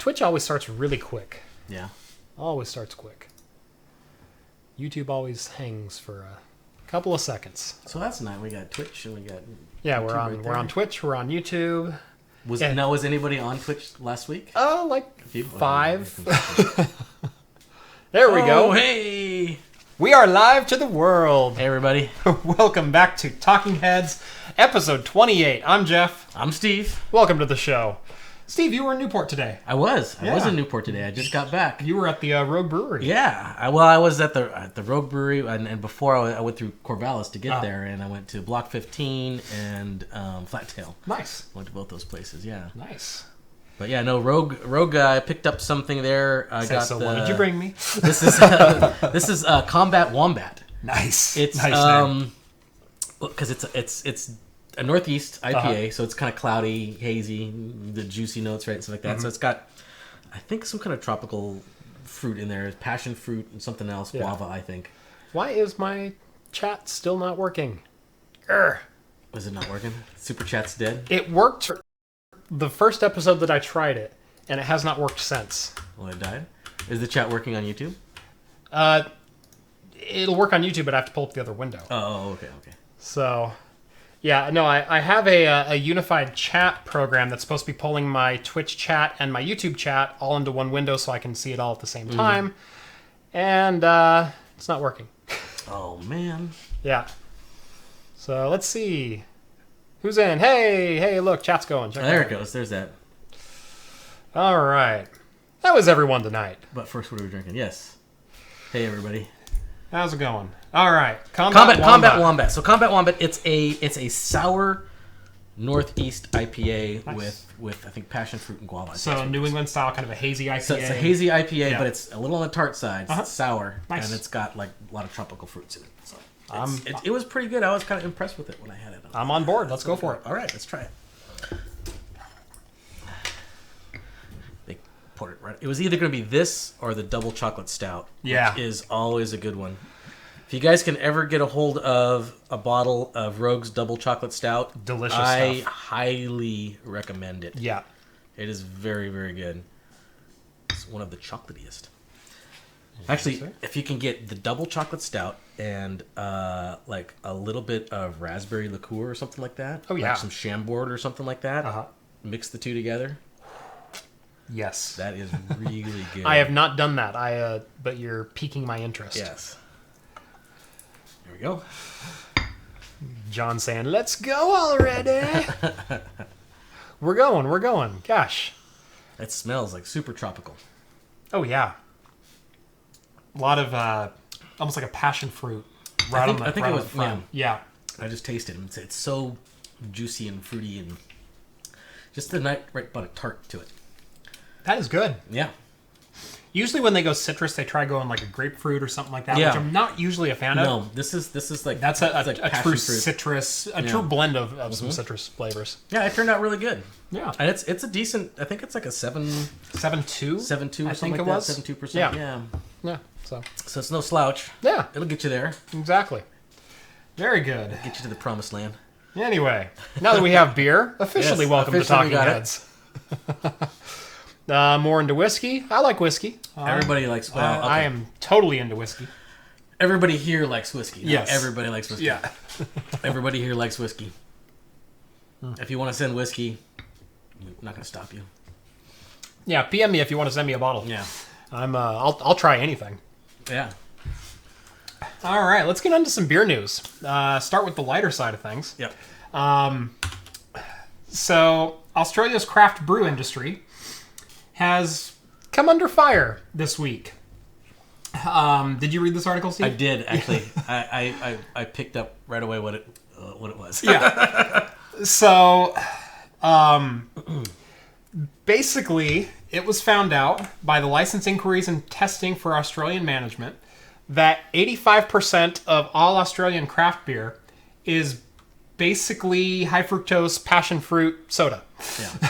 Twitch always starts really quick. Yeah. Always starts quick. YouTube always hangs for a couple of seconds. So that's nice. We got Twitch and we got Yeah, YouTube we're on Twitch, we're on YouTube. Was anybody on Twitch last week? Oh, like A few? 5. There we go. Hey. We are live to the world. Hey everybody. Welcome back to Talking Heads, episode 28. I'm Jeff. I'm Steve. Welcome to the show. Steve, you were in Newport today. I was in Newport today. I just got back. You were at the Rogue Brewery. Yeah. I was at the Rogue Brewery, and before I went through Corvallis to get there, and I went to Block 15 and Flat Tail. Nice. Went to both those places. Yeah. Nice. But yeah, no, Rogue I picked up something there. I got so what did you bring me? This is Combat Wombat. Nice. It's nice because it's a Northeast IPA, so it's kind of cloudy, hazy, the juicy notes, right, and stuff like that. Mm-hmm. So it's got, I think, some kind of tropical fruit in there, passionfruit and something else, guava, I think. Why is my chat still not working? Urgh. Was it not working? Super Chat's dead? It worked the first episode that I tried it, and it has not worked since. Well, it died? Is the chat working on YouTube? It'll work on YouTube, but I have to pull up the other window. Oh, okay. So, yeah, no, I have a unified chat program that's supposed to be pulling my Twitch chat and my YouTube chat all into one window so I can see it all at the same time. And it's not working. Oh, man. Yeah. So, let's see. Who's in? Hey, look, chat's going. Check There it goes. There's that. All right. That was everyone tonight. But first, what are we drinking? Yes. Hey, everybody. How's it going? All right. Combat Wombat. So Combat Wombat, it's a sour Northeast IPA with I think passion fruit and guava. So New England style, kind of a hazy IPA. So it's a hazy IPA, but it's a little on the tart side. So it's sour, nice. And it's got like a lot of tropical fruits in it. So it was pretty good. I was kind of impressed with it when I had it. I'm on board. Let's go for it. All right, let's try it. They poured it right. It was either going to be this or the double chocolate stout. Yeah, which is always a good one. If you guys can ever get a hold of a bottle of Rogue's Double Chocolate Stout, delicious I stuff. highly recommend it. Yeah. It is very, very good. It's one of the chocolatiest. Actually, if you can get the Double Chocolate Stout and like a little bit of raspberry liqueur or something like that. Oh, yeah. Like some Chambord or something like that. Mix the two together. Yes. That is really good. I have not done that. But you're piquing my interest. Yes. There we go. John saying, "Let's go already." We're going. Gosh. It smells like super tropical. Oh, yeah. A lot of, almost like a passion fruit. I think it was, yeah. I just tasted it. It's so juicy and fruity and just the right bit of tart to it. That is good. Yeah. Usually when they go citrus, they try going like a grapefruit or something like that, which I'm not usually a fan of. No, this is like... That's like a true citrus, true blend of some citrus flavors. Yeah, it turned out really good. Yeah. And it's a decent... I think it's like a 7.2? 7.2 I think it was. 7.2%. Yeah. Yeah. So it's no slouch. Yeah. It'll get you there. Exactly. Very good. Get you to the promised land. Anyway, now that we have beer, officially welcome to Talking Heads. More into whiskey. I like whiskey. Everybody likes... Well, okay. I am totally into whiskey. Everybody here likes whiskey. Yes. Everybody likes whiskey. Yeah. Everybody here likes whiskey. If you want to send whiskey, I'm not going to stop you. Yeah, PM me if you want to send me a bottle. Yeah. I'll try anything. Yeah. All right, let's get on to some beer news. Start with the lighter side of things. Yep. So Australia's craft brew industry has come under fire this week. Did you read this article, Steve? I did, actually. I picked up right away what it was. Yeah. So, basically, it was found out by the license inquiries and testing for Australian management that 85% of all Australian craft beer is basically high fructose passion fruit soda. Yeah.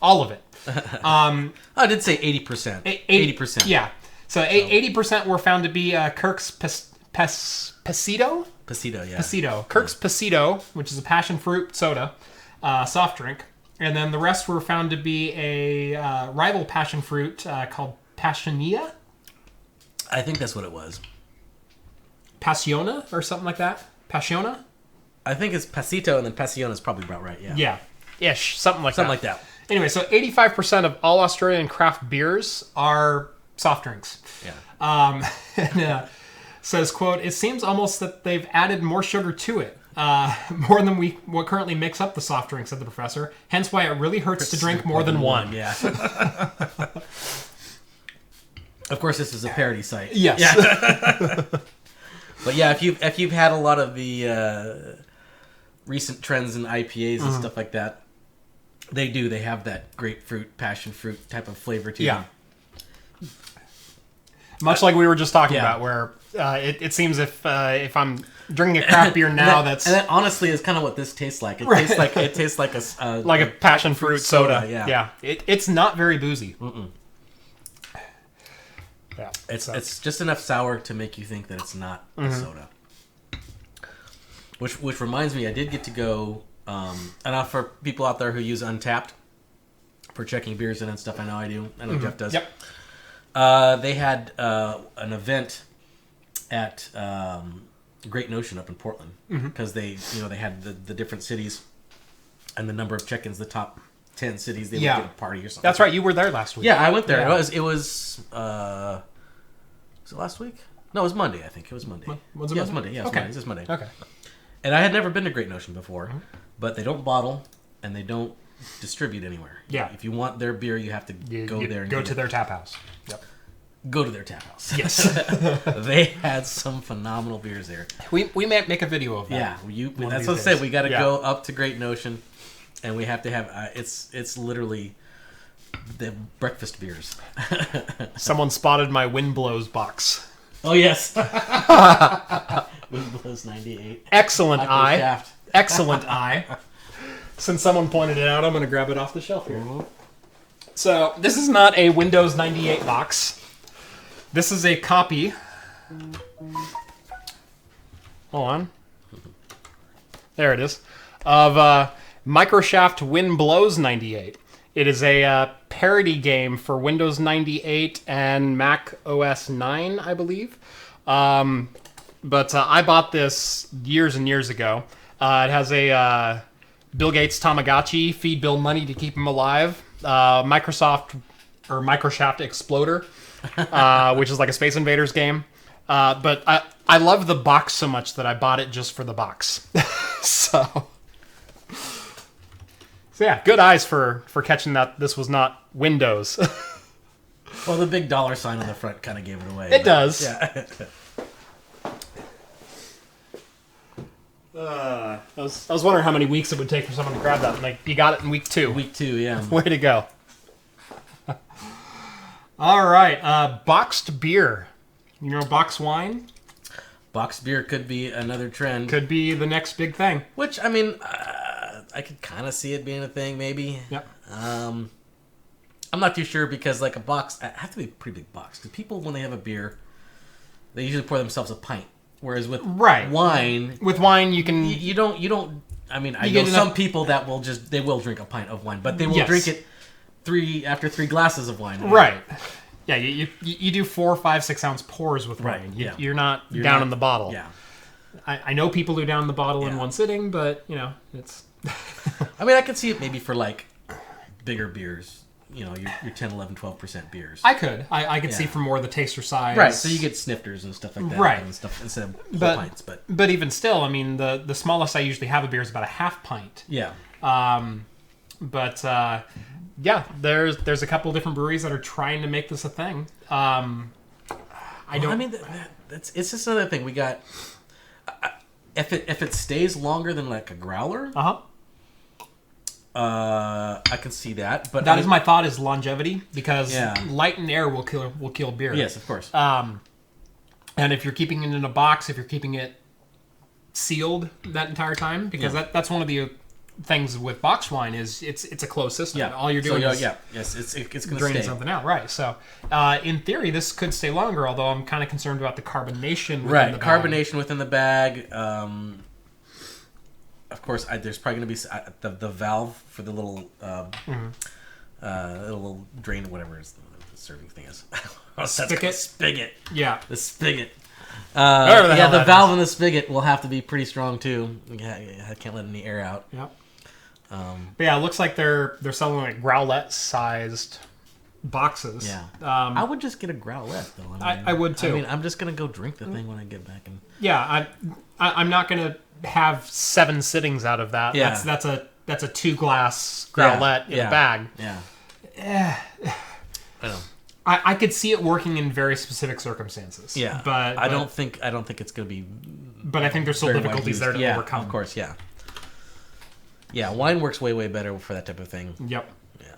All of it. I did say 80%. 80%. Yeah. So 80% were found to be Kirk's Pasito? Pasito, yeah. Pasito. Kirk's Pasito, which is a passion fruit soda, soft drink. And then the rest were found to be a rival passion fruit called Passionia. I think that's what it was. Passiona or something like that. Passiona? I think it's Pasito and then Passiona is probably about right, yeah. Yeah. Ish. Something like that. Something like that. Anyway, so 85% of all Australian craft beers are soft drinks. Yeah. And, says, quote, it seems almost that they've added more sugar to it. More than what currently makes up the soft drink, said the professor. Hence why it really hurts to drink more than one. Yeah. Of course, this is a parody site. Yes. Yeah. But yeah, if you've had a lot of the recent trends in IPAs and stuff like that, they have that grapefruit, passion fruit type of flavor to them. Much like we were just talking about, where it seems if I'm drinking a craft beer now, and that honestly is kind of what this tastes like. It tastes like a passion fruit soda. Yeah. It's not very boozy. Mm-mm. Yeah, it's just enough sour to make you think that it's not a soda. Which reminds me, I did get to go, and for people out there who use Untapped for checking beers in and stuff, I know Jeff does. Yep. They had an event at Great Notion up in Portland because they had the different cities and the number of check-ins, the top 10 cities, they would get a party or something. That's right. You were there last week. Yeah, I went there. Yeah. It was it last week? No, it was Monday, I think. It was Monday. Was it Monday? Monday. Yeah, it was okay. Monday. This is Monday. Okay. And I had never been to Great Notion before, but they don't bottle and they don't distribute anywhere. Yeah. If you want their beer, you have to go there and go to their tap house. Yep. Go to their tap house. Yes. They had some phenomenal beers there. We may make a video of that. Yeah. That's what I said. We got to go up to Great Notion, and we have to have it's literally the breakfast beers. Someone spotted my Wind Blows box. Oh yes. Wind Blows 98. Excellent eye. Shaft. Excellent eye. Since someone pointed it out, I'm going to grab it off the shelf here. Mm-hmm. So this is not a Windows 98 box. This is a copy. Hold on. There it is. Of Microshaft Wind Blows 98. It is a parody game for Windows 98 and Mac OS 9, I believe. But I bought this years and years ago. It has a Bill Gates Tamagotchi, feed Bill money to keep him alive. Microshaft Exploder, which is like a Space Invaders game. But I love the box so much that I bought it just for the box. So yeah, good eyes for catching that this was not Windows. Well, the big $sign on the front kind of gave it away. It does. Yeah. I was wondering how many weeks it would take for someone to grab that. And like, you got it in week 2. Week 2, yeah. Way to go. All right, boxed beer. You know, box wine? Boxed beer could be another trend. Could be the next big thing. Which, I mean, I could kind of see it being a thing, maybe. Yep. I'm not too sure because, like, a box, it has to be a pretty big box. Because people, when they have a beer, they usually pour themselves a pint. Whereas with wine... With wine, you can... You don't... I mean, I know some people that they will drink a pint of wine, but they will drink it after 3 glasses of wine. Right. Yeah, you do 4, 5, 6 ounce pours with wine. You're not down in the bottle. Yeah. I know people who down the bottle in one sitting, but, you know, it's... I mean, I could see it maybe for, like, bigger beers. You know, your 10, 11, 12% beers. I could see for more of the taster size. Right, so you get snifters and stuff like that. Right. And stuff instead of whole pints. But even still, I mean, the smallest I usually have a beer is about a half pint. Yeah. Yeah, there's a couple of different breweries that are trying to make this a thing. It's just another thing. We got... If it stays longer than, like, a growler... Uh-huh. I can see that, but that is my thought is longevity because light and air will kill beer. Yes, of course. And if you're keeping it in a box, if you're keeping it sealed that entire time, because that's one of the things with box wine is it's a closed system. Yeah. All you're doing is it's going to draining something out. Right. So in theory, this could stay longer. Although I'm kind of concerned about the carbonation. Within the bag. Carbonation within the bag. of course, there's probably going to be the valve for the little little drain, whatever the serving thing is. Spigot. Yeah. The spigot. The valve in the spigot will have to be pretty strong too. I can't let any air out. Yep. But yeah, it looks like they're selling like growlette sized boxes. Yeah. I would just get a growlette though. I would too. I mean, I'm just gonna go drink the thing when I get back. And yeah, I'm not gonna have 7 sittings out of that. Yeah. That's a 2 glass growlette in a bag. Yeah. I know. I could see it working in very specific circumstances. Yeah, but I don't think it's going to be. But I think there's still difficulties there to overcome. Of course, yeah. Yeah, wine works way better for that type of thing. Yep. Yeah.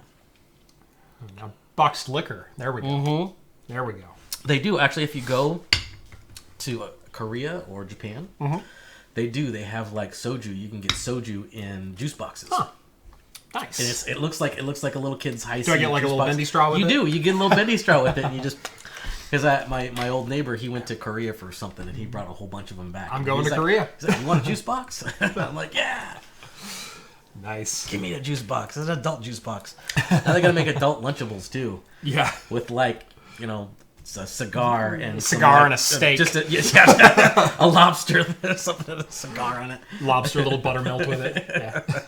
Now, boxed liquor. There we go. Mm-hmm. There we go. They do actually. If you go to Korea or Japan, they have like soju. You can get soju in juice boxes. Huh. Nice. And it looks like a little kid's high. Do I get like a little bendy straw with it? it? You do. You get a little bendy straw with it, and you just because my old neighbor, he went to Korea for something, and he brought a whole bunch of them back. I'm going to Korea. He's like, you want a juice box? I'm like, yeah. Nice. Give me a juice box. It's an adult juice box. Now they got to make adult Lunchables too. Yeah. With like a cigar and a steak. Just a lobster, something with a cigar on it. Lobster, a little buttermilk with it. Yeah.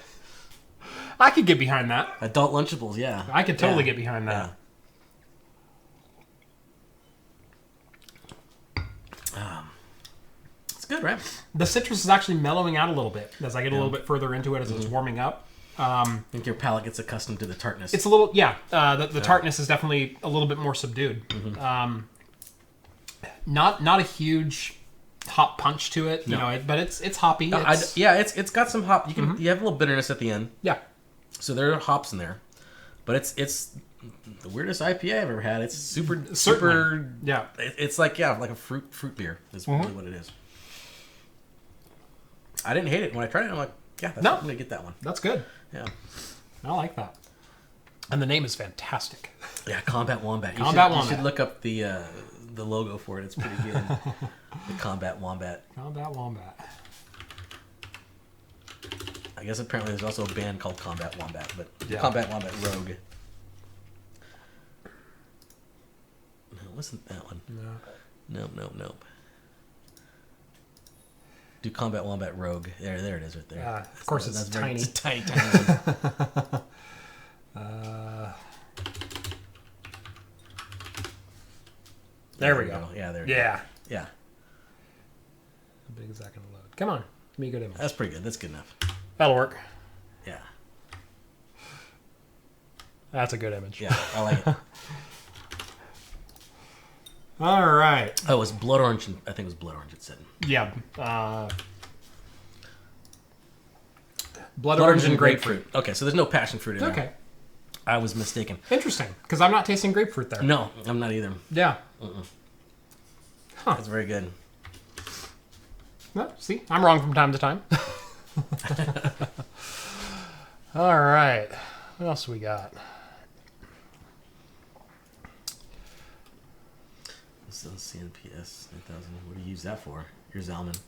I could get behind that. Adult Lunchables, yeah. I could totally get behind that. Yeah. It's good, right? The citrus is actually mellowing out a little bit as I get a little bit further into it as it's warming up. I think your palate gets accustomed to the tartness. It's a little, the tartness is definitely a little bit more subdued. Not a huge hop punch to it, but it's hoppy. It's got some hop. You have a little bitterness at the end. Yeah. So there are hops in there, but it's the weirdest IPA I've ever had. It's super. Yeah. It's like a fruit beer. Is really what it is. I didn't hate it when I tried it. I'm like, I'm gonna get that one. That's good. Yeah. I like that. And the name is fantastic. Yeah, Combat Wombat. You should look up the logo for it. It's pretty good. The Combat Wombat. Combat Wombat. I guess apparently there's also a band called Combat Wombat, but Combat Wombat Rogue. No, it wasn't that one. No. Nope. Do Combat Wombat Rogue. There it is right there. Of course it's tiny. It's tiny one. There we go. Yeah, there. Yeah. Yeah. How big is that going to load? Come on. Give me a good image. That's pretty good. That's good enough. That'll work. Yeah. That's a good image. Yeah, I like it. All right. Oh, it was blood orange. I think it was blood orange. It said. Yeah. Blood orange and grapefruit. Okay, so there's no passion fruit in there. Okay. I was mistaken. Interesting, because I'm not tasting grapefruit there. No, I'm not either. Yeah. Huh. That's very good. Well, see, I'm wrong from time to time. All right. What else we got? This is CNPS 9000. What do you use that for? Your Zalman.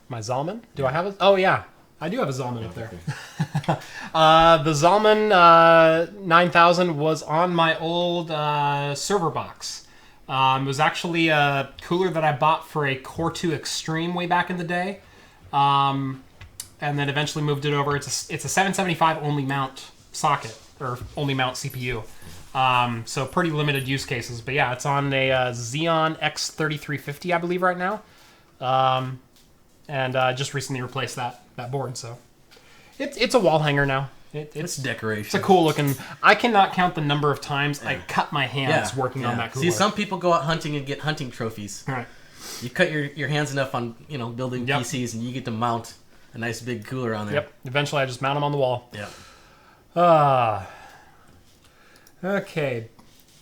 My Zalman? Do I have it? Oh, yeah. I do have a Zalman up there. The Zalman 9000 was on my old server box. It was actually a cooler that I bought for a Core 2 Extreme way back in the day. And then eventually moved it over. It's a 775 only mount socket, or only mount CPU. So pretty limited use cases. But yeah, it's on a Xeon X3350, I believe, right now. And just recently replaced that board, so it's a wall hanger now. It's decoration. It's a cool looking. I cannot count the number of times I cut my hands working on that cooler. See, some people go out hunting and get hunting trophies. Right. You cut your hands enough on building PCs, and you get to mount a nice big cooler on there. Yep. Eventually, I just mount them on the wall. Yep. Okay.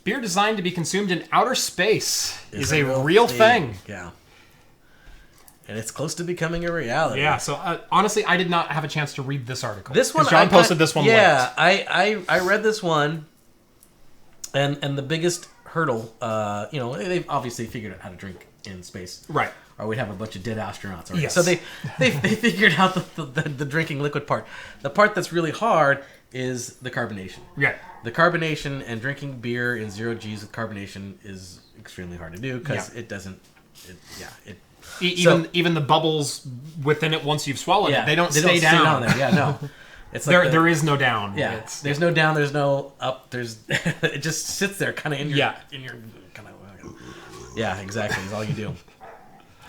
Beer designed to be consumed in outer space is a real thing. Yeah. And it's close to becoming a reality. Yeah, so honestly, I did not have a chance to read this article. This one, John posted this one. Yeah, I read this one, and the biggest hurdle. They've obviously figured out how to drink in space, Right. or we'd have a bunch of dead astronauts. Right? Yes. So they figured out the drinking liquid part. The part that's really hard is the carbonation. Yeah. The carbonation and drinking beer in 0 G's with carbonation is extremely hard to do because it doesn't. Even the bubbles within it once you've swallowed it, they don't stay down. There. Yeah, no. It's like there is no down. Yeah, there's no down. There's no up. There's it just sits there, kind of in your kind of. Yeah, exactly. Is all you do.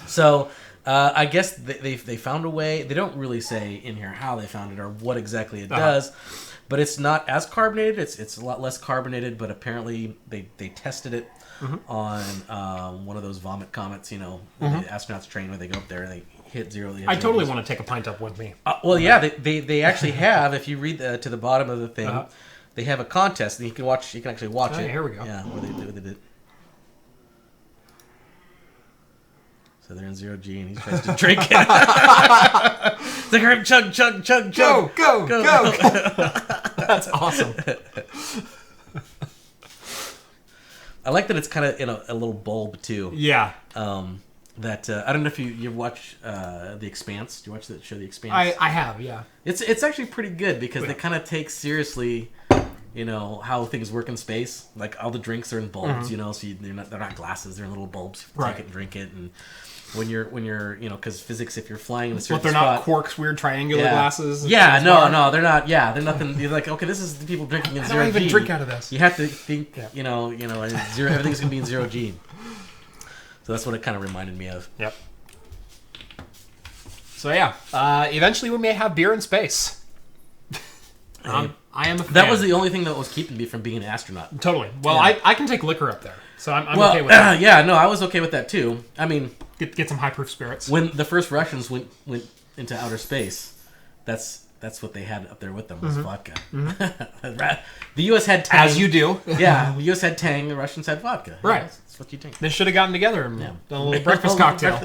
So I guess they found a way. They don't really say in here how they found it or what exactly it does, but it's not as carbonated. It's a lot less carbonated, but apparently they tested it on one of those vomit comets. The astronauts train where they go up there and they hit 0. I totally want to take a pint up with me. Well, yeah, they actually have. If you read to the bottom of the thing, they have a contest, and you can actually watch it. Here we go. Yeah, where they did. So they're in 0 G, and he tries to drink it. It's like, hurry, chug, chug, chug, chug. Go. That's awesome. I like that it's kind of in a little bulb too. Yeah. That I don't know if you watch The Expanse. Do you watch the show The Expanse? I have, yeah. It's actually pretty good because they kind of take seriously, how things work in space. Like all the drinks are in bulbs, so they're not glasses, they're in little bulbs. You take it and drink it, and when you're because physics, if you're flying in a certain they're spot, not Quark's weird triangular glasses. Yeah, no, they're not. Yeah, they're nothing. You're like, okay, this is the people drinking in 0 G. I don't even drink out of this. You have to think, zero. Everything's gonna be in 0 G. So that's what it kind of reminded me of. Yep. So yeah, eventually we may have beer in space. I am a fan. That was the only thing that was keeping me from being an astronaut. Totally. Well, I can take liquor up there, so I'm okay with that. Yeah, no, I was okay with that too. I mean, get some high proof spirits. When the first Russians went into outer space, that's what they had up there with them was vodka. The U.S. had Tang. As you do. Yeah, the U.S. had Tang, the Russians had vodka. Right. That's what you think. They should have gotten together and done a little breakfast cocktail.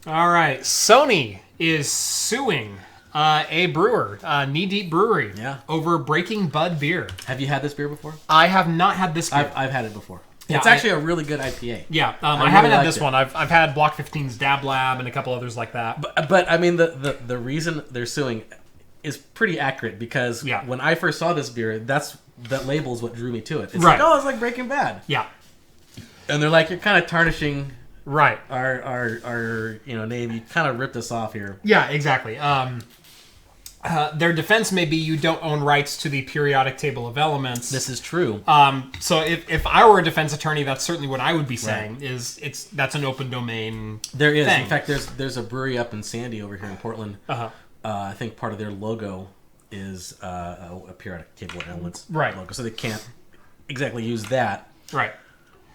All right. Sony is suing a brewer, Knee Deep Brewery, over Breaking Bud beer. Have you had this beer before? I have not had this beer. I've had it before. Yeah, it's actually a really good IPA. Yeah, I haven't had this one. I've had Block 15's Dab Lab and a couple others like that. But I mean, the reason they're suing is pretty accurate because when I first saw this beer, that label is what drew me to it. It's like, it's like Breaking Bad. Yeah. And they're like, you're kind of tarnishing our name. You kind of ripped us off here. Yeah, exactly. Their defense may be you don't own rights to the periodic table of elements. This is true. So if I were a defense attorney, that's certainly what I would be saying. That's an open domain. There is. thing. In fact, there's a brewery up in Sandy over here in Portland. I think part of their logo is a periodic table of elements logo, so they can't exactly use that. Right.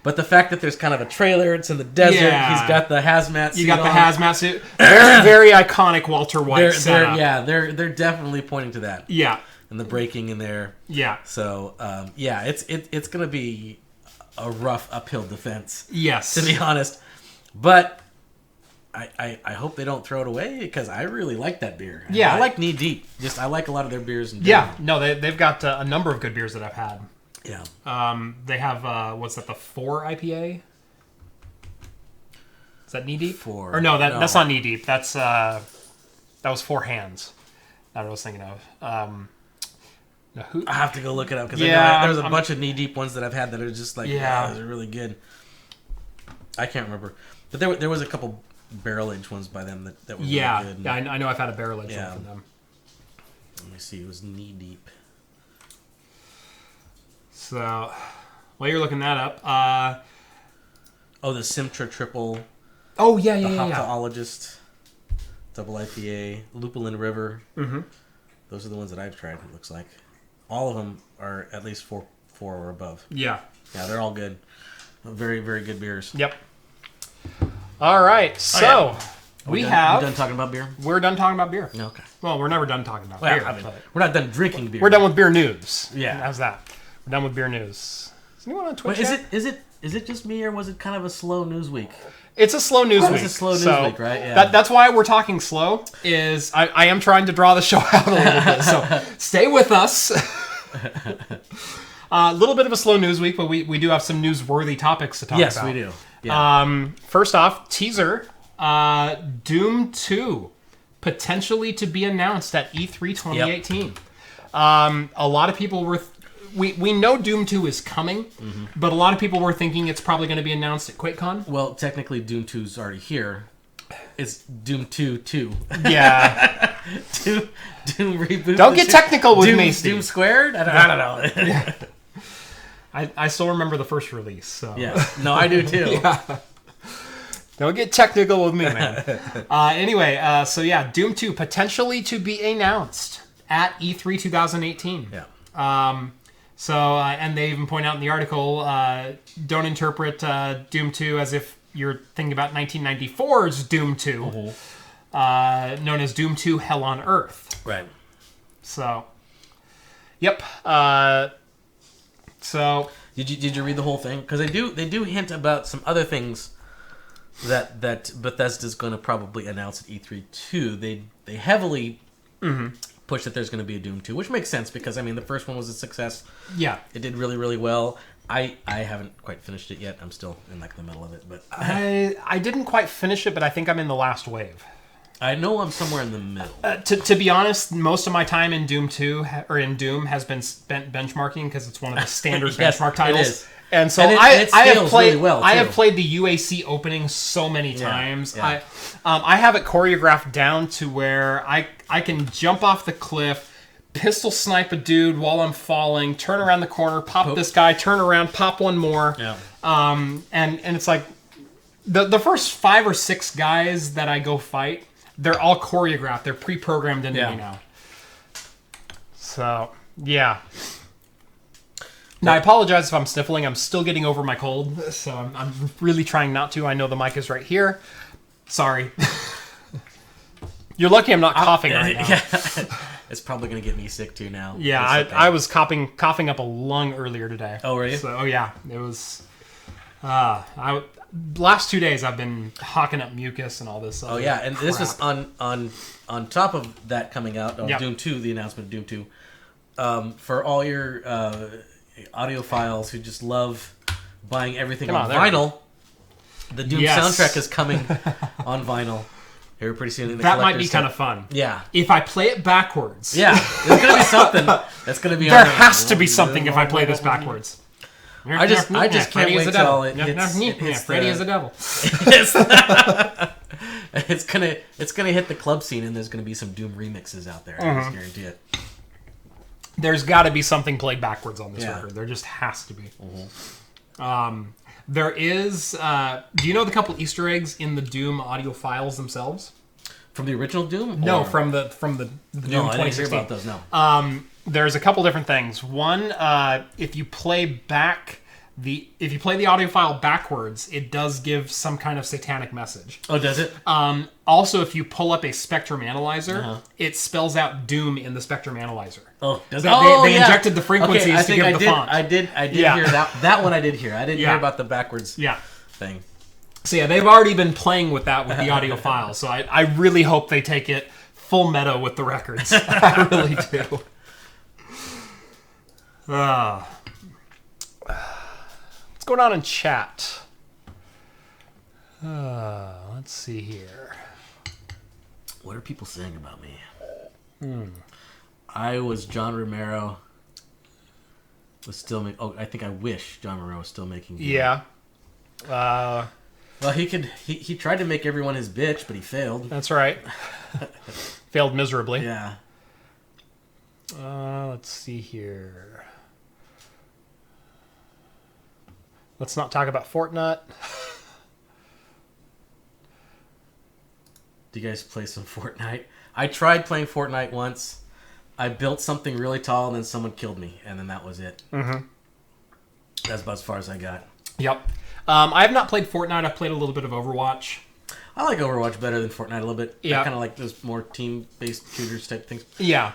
But the fact that there's kind of a trailer, it's in the desert, he's got the hazmat suit. You got the hazmat suit. Very, very iconic Walter White setup. They're definitely pointing to that. Yeah. And the breaking in there. Yeah. So, it's going to be a rough uphill defense. Yes. To be honest. But I hope they don't throw it away because I really like that beer. Yeah. I like Knee Deep. I like a lot of their beers. Yeah. No, they've got a number of good beers that I've had. Yeah. They have what's that? The 4 IPA. Is that Knee Deep? 4. Or no, that's not Knee Deep. That's that was 4 Hands. That's what I was thinking of. I have to go look it up because there's a bunch of Knee Deep ones that I've had that are just like those are really good. I can't remember, but there was a couple barrel aged ones by them that were really good. Yeah, I know I've had a barrel aged one from them. Let me see. It was Knee Deep. So, while you're looking that up, the Simtra Triple. Oh yeah, the Hoptologist Double IPA, Lupulin River. Mm-hmm. Those are the ones that I've tried. It looks like all of them are at least 4 or above. Yeah, they're all good. Very, very good beers. Yep. All right, so we have. We done talking about beer? We're done talking about beer. Okay. Well, we're never done talking about beer. I mean, we're not done drinking beer. We're done with beer news. Yeah. How's that? We're done with beer news. Is anyone on Twitch? Is it just me or was it kind of a slow news week? It's a slow news week. It's a slow news week, right? Yeah. That's why we're talking slow. I am trying to draw the show out a little bit. So stay with us. A little bit of a slow news week, but we do have some newsworthy topics to talk about. Yes, we do. Yeah. First off, teaser, Doom 2, potentially to be announced at E3 2018. Yep. A lot of people were... We know Doom 2 is coming, but a lot of people were thinking it's probably going to be announced at QuakeCon. Well, technically, Doom 2 is already here. It's Doom 2 2. Yeah. Doom reboot. Don't get technical with me, Steve. Doom squared? I don't know. Yeah. I still remember the first release. So. Yeah. No, I do too. Yeah. Don't get technical with me, man. Anyway, so yeah, Doom 2 potentially to be announced at E3 2018. Yeah. And they even point out in the article, don't interpret Doom 2 as if you're thinking about 1994's Doom 2, known as Doom 2 Hell on Earth. Right. So, yep. So did you read the whole thing? Because they do hint about some other things that Bethesda's going to probably announce at E3 too. They heavily push that there's going to be a Doom 2, which makes sense because I mean the first one was a success. Yeah, it did really, really well. I haven't quite finished it yet. I'm still in like the middle of it, but I didn't quite finish it, but I think I'm in the last wave. I know I'm somewhere in the middle. To be honest, most of my time in Doom 2 or in Doom has been spent benchmarking because it's one of the standard benchmark titles. It is. And so I have played really well, I have played the UAC opening so many times. Yeah. I have it choreographed down to where I can jump off the cliff, pistol snipe a dude while I'm falling, turn around the corner, pop this guy, turn around, pop one more. Yeah. And it's like the first 5 or 6 guys that I go fight, they're all choreographed. They're pre-programmed into me now. So, yeah. Now, I apologize if I'm sniffling. I'm still getting over my cold, so I'm really trying not to. I know the mic is right here. Sorry. You're lucky I'm not coughing right now. Yeah. It's probably going to get me sick too now. Yeah, I was coughing up a lung earlier today. Oh, were you? So, yeah, it was... last 2 days I've been hawking up mucus and all this. Oh, yeah, and this was on top of that coming out, Doom 2, the announcement of Doom 2. For all your... audiophiles who just love buying everything on vinyl. The Doom soundtrack is coming on vinyl here pretty soon. That might be kind of fun. Yeah. If I play it backwards. Yeah. There's going to be something that's going to be there has to be something if I play this backwards. I just can't wait till it hits Freddy is the devil. It's gonna hit the club scene and there's going to be some Doom remixes out there. I just guarantee it. There's got to be something played backwards on this record. There just has to be. There is... do you know the couple Easter eggs in the Doom audio files themselves? From the original Doom? No, from the Doom 2016. I didn't hear about those, no. There's a couple different things. One, if you play the audio file backwards, it does give some kind of satanic message. Oh, does it? Also, if you pull up a Spectrum Analyzer, it spells out Doom in the Spectrum Analyzer. Oh, does it? They injected the frequencies to give the font. I did hear that. That one I did hear. I didn't hear about the backwards thing. So yeah, they've already been playing with that with the audio file. So I really hope they take it full meta with the records. I really do. What's going on in chat? Let's see here. What are people saying about me? I was John Romero. Was still making. Oh, I think I wish John Romero was still making. Yeah. Well, he tried to make everyone his bitch, but he failed. That's right. Failed miserably. Yeah. Let's see here. Let's not talk about Fortnite. Do you guys play some Fortnite? I tried playing Fortnite once. I built something really tall, and then someone killed me, and then that was it. That's about as far as I got. Yep. I have not played Fortnite. I've played a little bit of Overwatch. I like Overwatch better than Fortnite a little bit. Yeah. I kind of like those more team-based shooters type things. Yeah.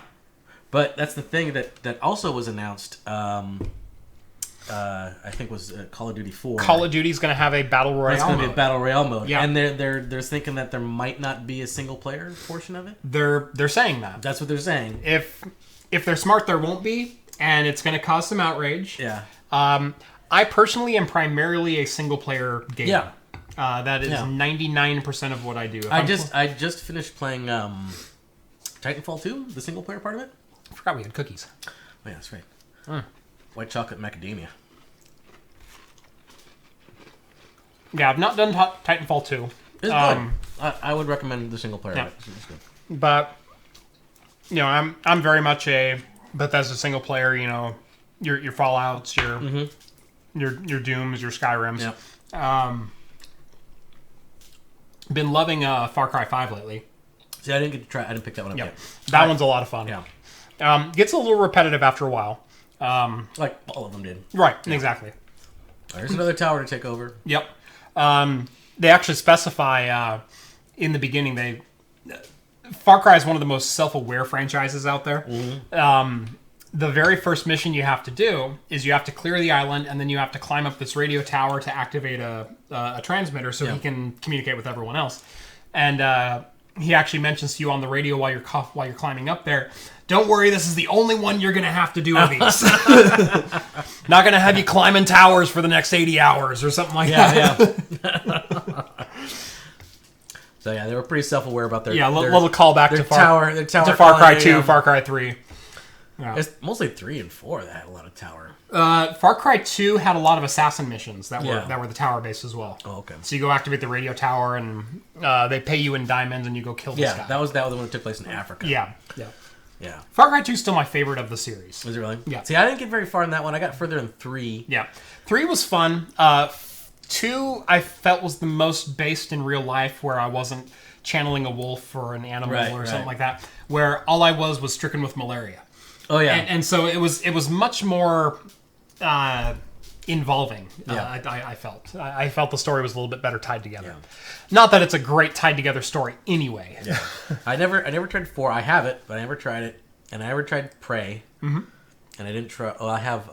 But that's the thing that also was announced. I think was Call of Duty 4. Call of Duty's going to have a battle royale. It's going to be a battle royale mode. Yeah. And they're thinking that there might not be a single player portion of it. They're saying that. That's what they're saying. If they're smart, there won't be. and it's going to cause some outrage. Yeah. I personally am primarily a single-player gamer. Yeah. That is 99% of what I do. I just finished playing Titanfall 2, the single-player part of it. I forgot we had cookies. Oh, yeah, that's right. White chocolate macadamia. Yeah, I've not done Titanfall 2. It's good. I would recommend the single player. Yeah. It's good. But I'm very much a Bethesda single player. Your Fallouts, your Dooms, your Skyrims. Yeah. Been loving Far Cry 5 lately. See, I didn't get to try. I didn't pick that one up yet. That one's a lot of fun. Yeah. Gets a little repetitive after a while. Like all of them did. Right. Yeah. Exactly. There's another tower to take over. Yep. They actually specify in the beginning. Far Cry is one of the most self-aware franchises out there. Mm-hmm. The very first mission you have to do is you have to clear the island, and then you have to climb up this radio tower to activate a transmitter so he can communicate with everyone else. And he actually mentions to you on the radio while you're climbing up there, don't worry, this is the only one you're going to have to do of these. Not going to have you climbing towers for the next 80 hours or something like that. Yeah. So yeah, they were pretty self-aware about their little callback to Far Cry 2, Far Cry 3. Yeah. It's mostly 3 and 4 that had a lot of tower. Far Cry 2 had a lot of assassin missions that were the tower based as well. Oh, okay. So you go activate the radio tower, and they pay you in diamonds, and you go kill this guy. Yeah, that was the one that took place in Africa. Yeah. Yeah. Far Cry 2 is still my favorite of the series. Was it really? Yeah. See, I didn't get very far in that one. I got further in 3. Yeah. 3 was fun. 2 I felt was the most based in real life, where I wasn't channeling a wolf or an animal or something like that, where all I was stricken with malaria. Oh yeah. And so it was much more involving. Yeah. I felt. I felt the story was a little bit better tied together. Yeah. Not that it's a great tied together story anyway. Yeah. I never tried 4. I have it, but I never tried it. And I never tried Prey. Mm-hmm. And I didn't try. Oh, I have.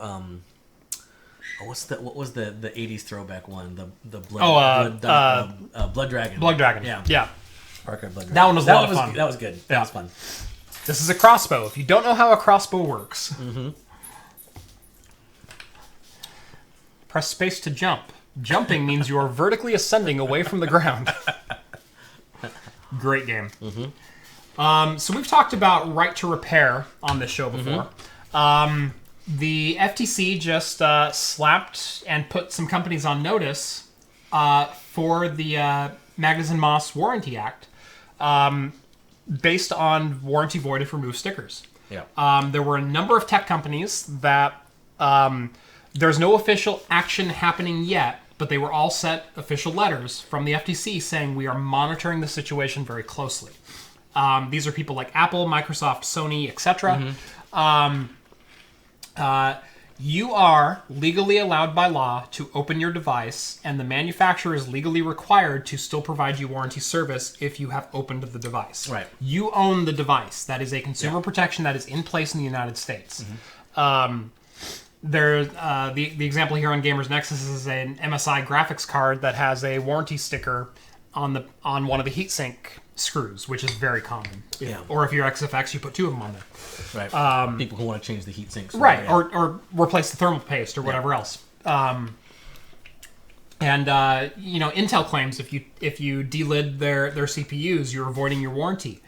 What was the 80s throwback one? The blood. Blood Dragon. Blood Dragon. Yeah. Blood Dragon. That one was a lot of fun. That was good. That was fun. This is a crossbow. If you don't know how a crossbow works, press space to jump. Jumping means you are vertically ascending away from the ground. Great game. So we've talked about right to repair on this show before. The FTC just slapped and put some companies on notice for the Magnuson Moss Warranty Act. Based on warranty void if removed stickers. Yeah. There were a number of tech companies that there's no official action happening yet, but they were all sent official letters from the FTC saying we are monitoring the situation very closely. These are people like Apple, Microsoft, Sony, etc. You are legally allowed by law to open your device, and the manufacturer is legally required to still provide you warranty service if you have opened the device. Right. You own the device. That is a consumer protection that is in place in the United States. The example here on Gamers Nexus is an MSI graphics card that has a warranty sticker on one of the heatsink screws, which is very common. Or if you're XFX, you put 2 of them on there. Right. People who want to change the heat sinks. Right. Or replace the thermal paste or whatever else. Intel claims if you delid their CPUs, you're avoiding your warranty.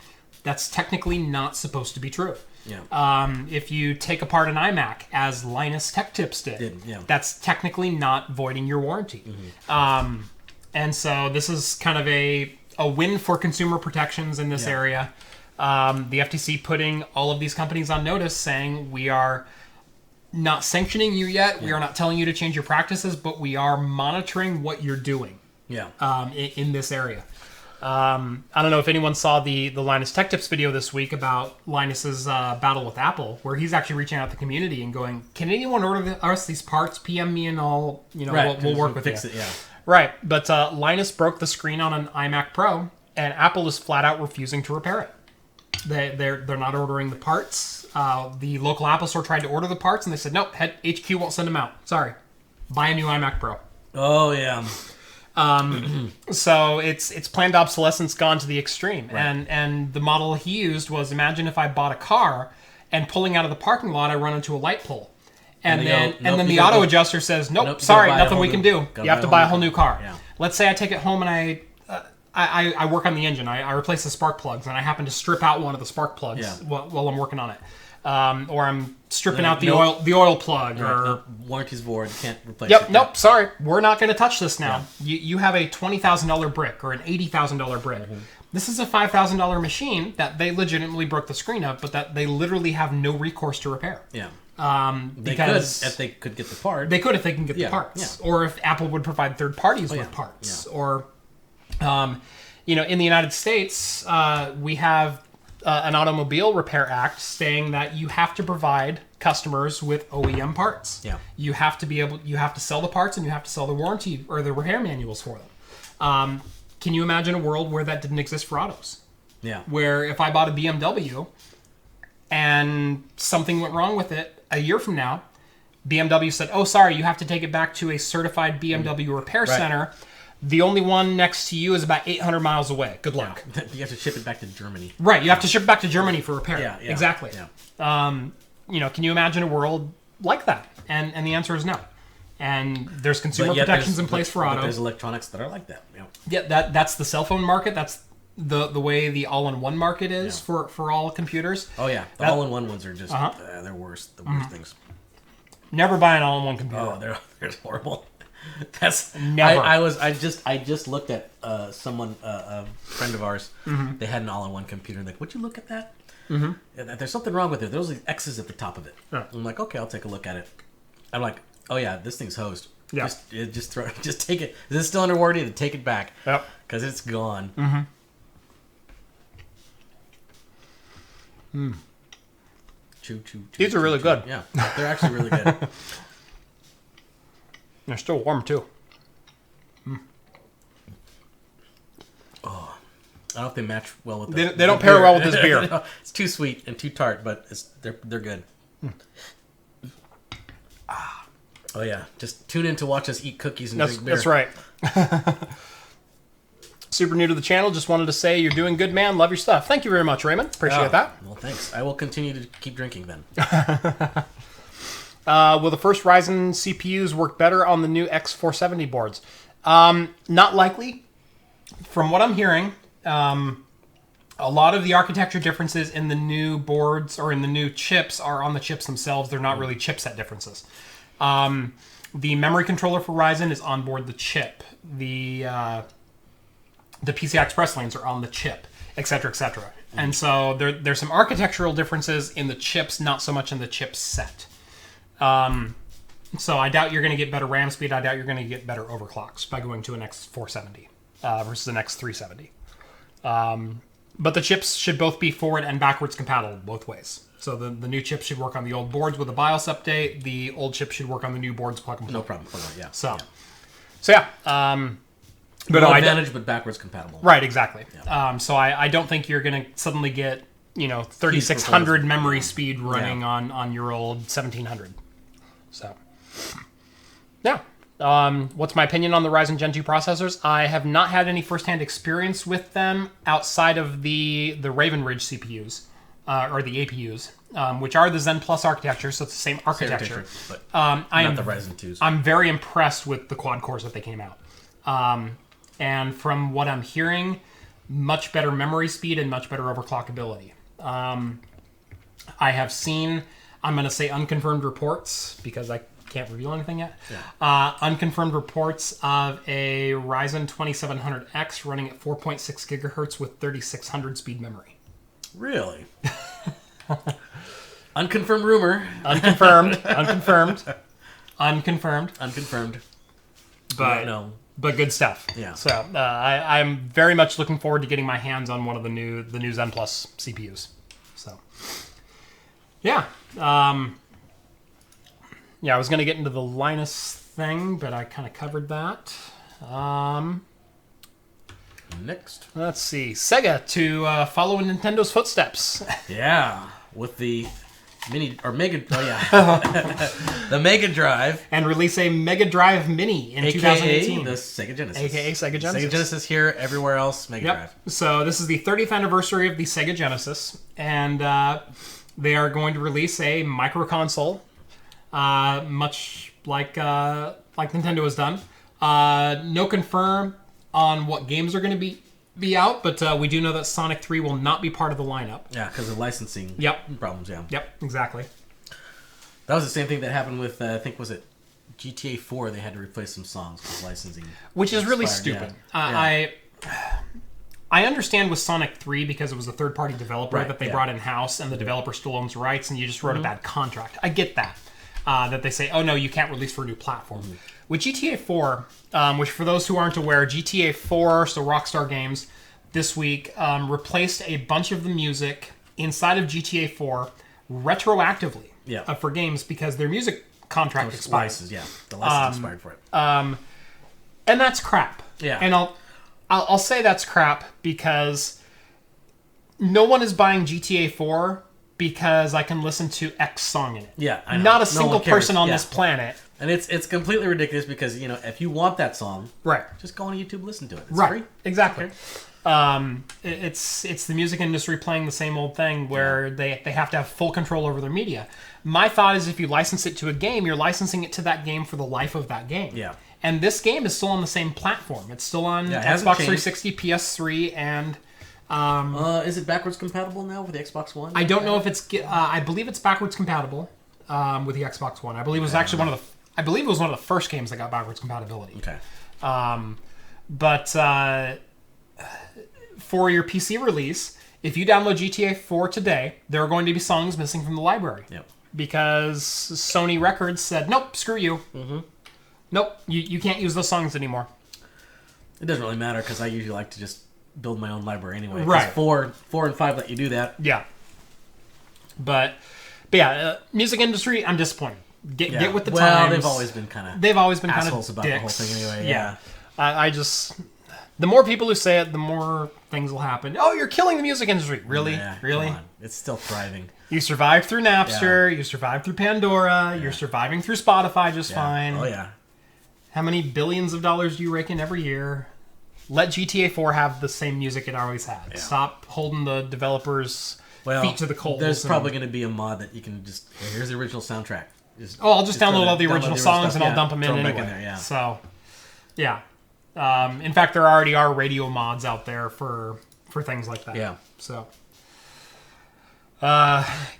That's technically not supposed to be true. Yeah. If you take apart an iMac, as Linus Tech Tips did, that's technically not voiding your warranty. And so this is kind of a win for consumer protections in this area. The FTC putting all of these companies on notice saying we are not sanctioning you yet. We are not telling you to change your practices, but we are monitoring what you're doing in this area. I don't know if anyone saw the Linus Tech Tips video this week about Linus's battle with Apple, where he's actually reaching out to the community and going, can anyone order us these parts? PM me and I'll, we'll work with fix you. It, yeah. Right, but Linus broke the screen on an iMac Pro, and Apple is flat out refusing to repair it. They're not ordering the parts. The local Apple store tried to order the parts, and they said, nope, HQ won't send them out. Sorry. Buy a new iMac Pro. Oh, yeah. So it's planned obsolescence gone to the extreme. Right. And the model he used was, imagine if I bought a car and pulling out of the parking lot, I run into a light pole. And And they then go, "Nope, the you gotta auto go- adjuster says, nope, Nope, you sorry, gotta buy a nothing we whole can new- do. You have to buy a whole new car. Yeah. Let's say I take it home and I work on the engine. I replace the spark plugs, and I happen to strip out one of the spark plugs Yeah. while I'm working on it. Or I'm stripping No, out the nope. oil plug. Right, Or no, warranty's void. Can't replace Yep, it. nope, sorry. We're not going to touch this now. You have a $20,000 brick or an $80,000 brick. Mm-hmm. This is a $5,000 machine that they legitimately broke the screen of, but that they literally have no recourse to repair. Yeah. Because if they could get the part. they could if they can get the Yeah, parts, yeah. or if Apple would provide third parties with yeah, parts, or in the United States, we have an automobile repair act saying that you have to provide customers with OEM parts. Yeah. You have to sell the parts, and you have to sell the warranty or the repair manuals for them. Can you imagine a world where that didn't exist for autos? Yeah. Where if I bought a BMW and something went wrong with it a year from now, BMW said, oh, sorry, you have to take it back to a certified BMW repair center. The only one next to you is about 800 miles away. Good luck. You have to ship it back to Germany. Right, you have to ship it back to Germany for repair. Yeah. Exactly. Yeah. Can you imagine a world like that? And the answer is no. And there's consumer But yet protections in place for but auto. there's electronics that are like that. Yeah. Yeah, that's the cell phone market. That's the way the all-in-one market is for all computers. Oh yeah, the all-in-one ones are just they're worse. The worst things. Never buy an all-in-one computer. Oh, they're horrible. That's Never. I just looked at someone a friend of ours. Mm-hmm. They had an all-in-one computer. Like, would you look at that? Mm-hmm. There's something wrong with it. There's these X's at the top of it. Yeah. I'm like, okay, I'll take a look at it. I'm like, oh yeah, this thing's hosed. Yeah. Just take it. Is it still under warranty? To take it back. Yep. Because it's gone. Chew. These are really good. Yeah, they're actually really good. They're still warm too. I don't know if they match well with They don't pair well with this beer. It's too sweet and too tart, but they're good. Oh yeah, just tune in to watch us eat cookies and drink beer. That's right. Super new to the channel. Just wanted to say you're doing good, man. Love your stuff. Thank you very much, Raymond. Appreciate that. Well, thanks. I will continue to keep drinking then. Will the first Ryzen CPUs work better on the new X470 boards? Not likely. From what I'm hearing, a lot of the architecture differences in the new boards or in the new chips are on the chips themselves. They're not really chipset differences. The memory controller for Ryzen is on board the chip. The PCI Express lanes are on the chip, etc., etc. And so there's some architectural differences in the chips, not so much in the chipset. So I doubt you're going to get better RAM speed. I doubt you're going to get better overclocks by going to an X470 versus an X370. But the chips should both be forward and backwards compatible both ways. So the new chips should work on the old boards with a BIOS update. The old chips should work on the new boards plug and play. No problem. Yeah. So yeah. But no advantage, but backwards compatible. Right, exactly. Yeah. So I don't think you're going to suddenly get 3600 memory speed running on your old 1700. So yeah. What's my opinion on the Ryzen Gen 2 processors? I have not had any firsthand experience with them outside of the Raven Ridge CPUs or the APUs, which are the Zen Plus architecture, so it's the same architecture. But not the Ryzen 2s. I'm very impressed with the quad cores that they came out. And from what I'm hearing, much better memory speed and much better overclockability. I have seen, I'm going to say unconfirmed reports, because I can't reveal anything yet. Yeah. Unconfirmed reports of a Ryzen 2700X running at 4.6 gigahertz with 3600 speed memory. Really? Unconfirmed rumor. Unconfirmed. But no. But good stuff. Yeah. So I'm very much looking forward to getting my hands on one of the new Zen Plus CPUs. So yeah. Yeah, I was going to get into the Linus thing, but I kind of covered that. Next. Let's see. Sega to follow in Nintendo's footsteps. Yeah, with the Mini or Mega. Oh yeah, the MegaDrive, and release a MegaDrive Mini in 2018. The Sega Genesis. AKA Sega Genesis. Sega Genesis here, everywhere else, MegaDrive. Yep. So this is the 30th anniversary of the Sega Genesis, and they are going to release a micro console, much like Nintendo has done. No confirm on what games are going to be out, but we do know that Sonic 3 will not be part of the lineup. Yeah, because of licensing problems, yeah. Yep, exactly. That was the same thing that happened with, I think, was it GTA 4? They had to replace some songs because licensing Which is really expired. stupid. I understand with Sonic 3 because it was a third-party developer that they brought in-house, and the developer still owns rights, and you just wrote a bad contract. I get that. That they say, oh no, you can't release for a new platform. With GTA 4, which for those who aren't aware, GTA 4, so Rockstar Games, this week replaced a bunch of the music inside of GTA 4 retroactively for games because their music contract expired. The license expired for it. And that's crap. Yeah. And I'll say that's crap because no one is buying GTA 4 because I can listen to X song in it. Yeah, I know. Not a single person on this planet. And it's completely ridiculous because, if you want that song, just go on YouTube, listen to it. It's free. Exactly. It's the music industry playing the same old thing where they have to have full control over their media. My thought is if you license it to a game, you're licensing it to that game for the life of that game. Yeah. And this game is still on the same platform. It's still on Xbox 360, PS3, and... is it backwards compatible now with the Xbox One? I don't know if it's... I believe it's backwards compatible with the Xbox One. I believe it was actually one of the first games that got backwards compatibility. Okay. But for your PC release, if you download GTA 4 today, there are going to be songs missing from the library. Yep. Because Sony Records said, nope, screw you. Mm-hmm. Nope, you can't use those songs anymore. It doesn't really matter because I usually like to just build my own library anyway. Right. 4 and 5 let you do that. Yeah. But yeah, music industry, I'm disappointed. Get with the times. Well, they've always been kind of assholes about dicks. the whole thing anyway. Yeah. I just... The more people who say it, the more things will happen. Oh, you're killing the music industry. Really? Yeah, really? Come on. It's still thriving. You survived through Napster. You survived through Pandora. You're surviving through Spotify just fine. Oh, yeah. How many billions of dollars do you rake in every year? Let GTA 4 have the same music it always had. Yeah. Stop holding the developers' feet to the coals. There's probably going to be a mod that you can just... Here's the original soundtrack. I'll just download all the original songs and I'll dump them in anyway. In there, So, yeah. In fact, there already are radio mods out there for things like that. Yeah. So,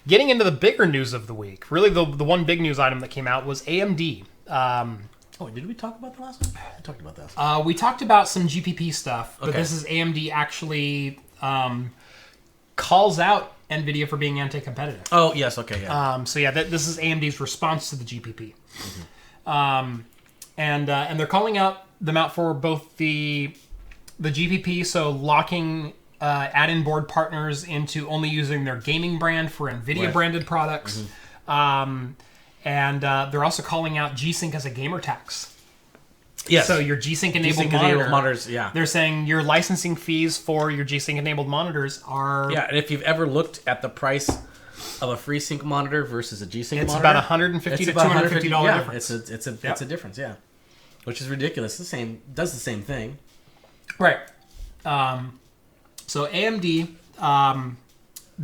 getting into the bigger news of the week, really the one big news item that came out was AMD. Did we talk about the last one? We talked about that. We talked about some GPP stuff, but this is AMD actually calls out nVidia for being anti-competitive. Oh, yes, okay, yeah. This is AMD's response to the GPP. Mm-hmm. And they're calling them out for both the GPP, so locking add-in board partners into only using their gaming brand for NVIDIA branded products. Mm-hmm. And they're also calling out G-Sync as a gamer tax. Yes. So your G-Sync enabled monitors, they're saying your licensing fees for your G-Sync enabled monitors are... Yeah, and if you've ever looked at the price of a FreeSync monitor versus a G-Sync monitor... It's about $150 to $250 difference. It's a difference, yeah. Which is ridiculous. Does the same thing. Right. So AMD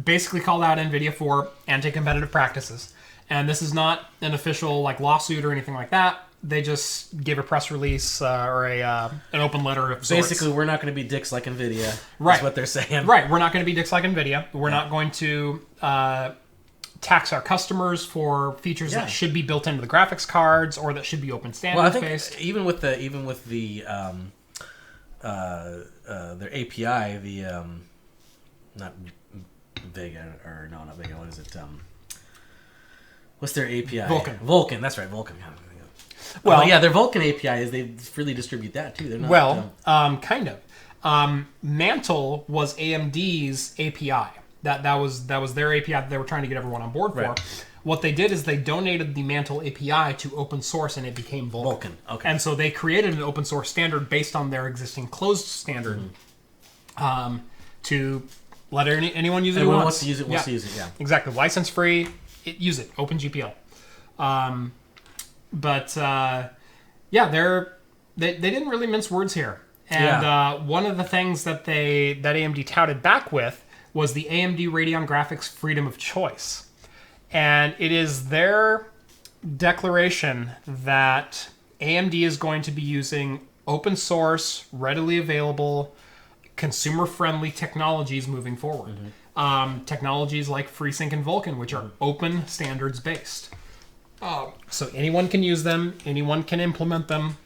basically called out NVIDIA for anti-competitive practices. And this is not an official lawsuit or anything like that. They just gave a press release or an open letter of sorts. Basically, we're not going to be dicks like NVIDIA. Right. That's what they're saying. Right. We're not going to be dicks like NVIDIA. We're not going to tax our customers for features that should be built into the graphics cards or that should be open standards based. Even with the their API, the not Vega or no, not Vega. What is it? What's their API? Vulkan. That's right, Vulkan. Well, their Vulkan API is they freely distribute that too. They're not, kind of. Mantle was AMD's API. That was their API that they were trying to get everyone on board for. What they did is they donated the Mantle API to open source, and it became Vulkan. Okay. And so they created an open source standard based on their existing closed standard to let anyone use it who wants. wants to use it. Wants to use it. Yeah. Exactly. License free. Use it. Open GPL. They didn't really mince words here. And one of the things that AMD touted back with was the AMD Radeon Graphics Freedom of Choice. And it is their declaration that AMD is going to be using open source, readily available, consumer-friendly technologies moving forward. Technologies like FreeSync and Vulkan, which are open standards-based. So anyone can use them, anyone can implement them.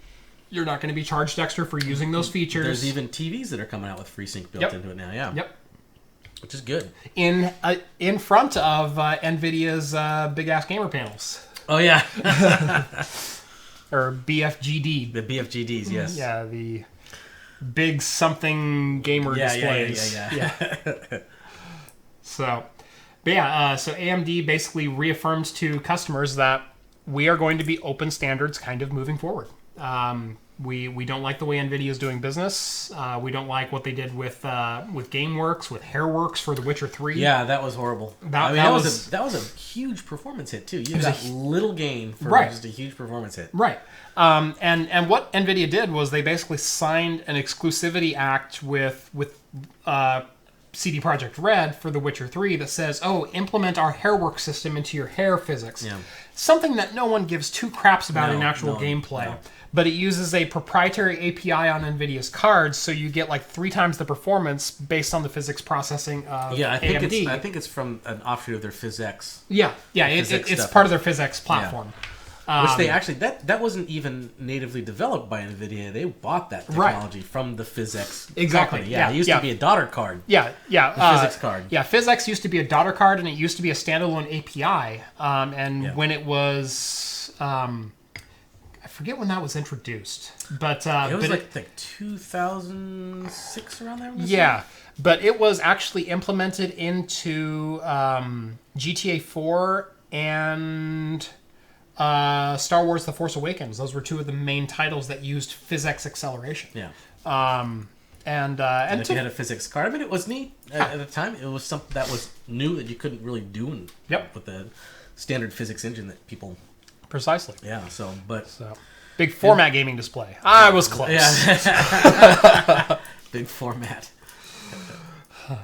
You're not going to be charged extra for using those features. There's even TVs that are coming out with FreeSync built into it now, Yep. Which is good. In front of NVIDIA's big-ass gamer panels. Oh, yeah. Or BFGD. The BFGDs, yes. Yeah, the big something gamer displays. Yeah. So AMD basically reaffirms to customers that we are going to be open standards kind of moving forward. We don't like the way NVIDIA is doing business. We don't like what they did with GameWorks, with Hairworks for The Witcher 3. Yeah, that was horrible. That was a huge performance hit, too. You got little gain for just a huge performance hit. Right. And what NVIDIA did was they basically signed an exclusivity act with CD Projekt Red for The Witcher 3 that says, implement our Hairworks system into your hair physics. Yeah. Something that no one gives two craps about in actual gameplay. No. But it uses a proprietary API on NVIDIA's cards, so you get like 3 times the performance based on the physics processing of AMD. I think it's from an offshoot of their PhysX. It's part of their PhysX platform. Which they actually, that wasn't even natively developed by NVIDIA. They bought that technology from the PhysX company. Yeah, it used to be a daughter card. The PhysX card. Yeah, PhysX used to be a daughter card, and it used to be a standalone API. When it was... I forget when that was introduced, but it was like 2006 around there. Yeah, but it was actually implemented into GTA 4 and Star Wars: The Force Awakens. Those were 2 of the main titles that used PhysX acceleration. Yeah. And if you had a PhysX card, I mean, it was neat at the time. It was something that was new that you couldn't really do with the standard physics engine that people. Precisely. Yeah. So big format gaming display. I was close. Yeah. Big format.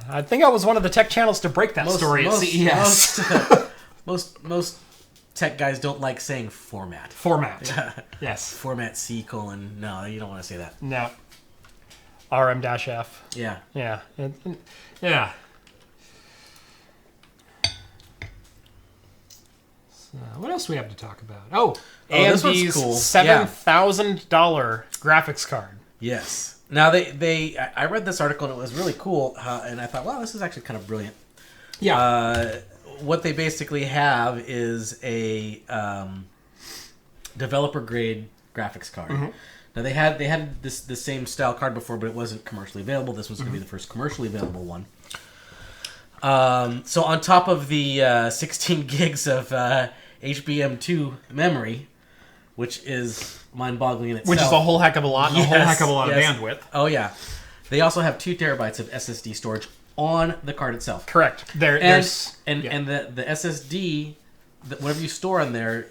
I think I was one of the tech channels to break that story at CES. Most tech guys don't like saying format. Yes. Format C : No, you don't want to say that. No. RM-F. Yeah. Yeah. What else do we have to talk about? AMD's cool. $7,000 graphics card. Yes. Now I read this article and it was really cool, and I thought, wow, this is actually kind of brilliant. Yeah. What they basically have is a developer grade graphics card. Mm-hmm. Now they had the same style card before, but it wasn't commercially available. This was going to be the first commercially available one. So on top of the 16 gigs of HBM2 memory, which is mind-boggling in itself. Which is a whole heck of a lot, a whole heck of a lot of bandwidth. Oh, yeah. They also have 2 terabytes of SSD storage on the card itself. Correct. And the SSD, whatever you store on there,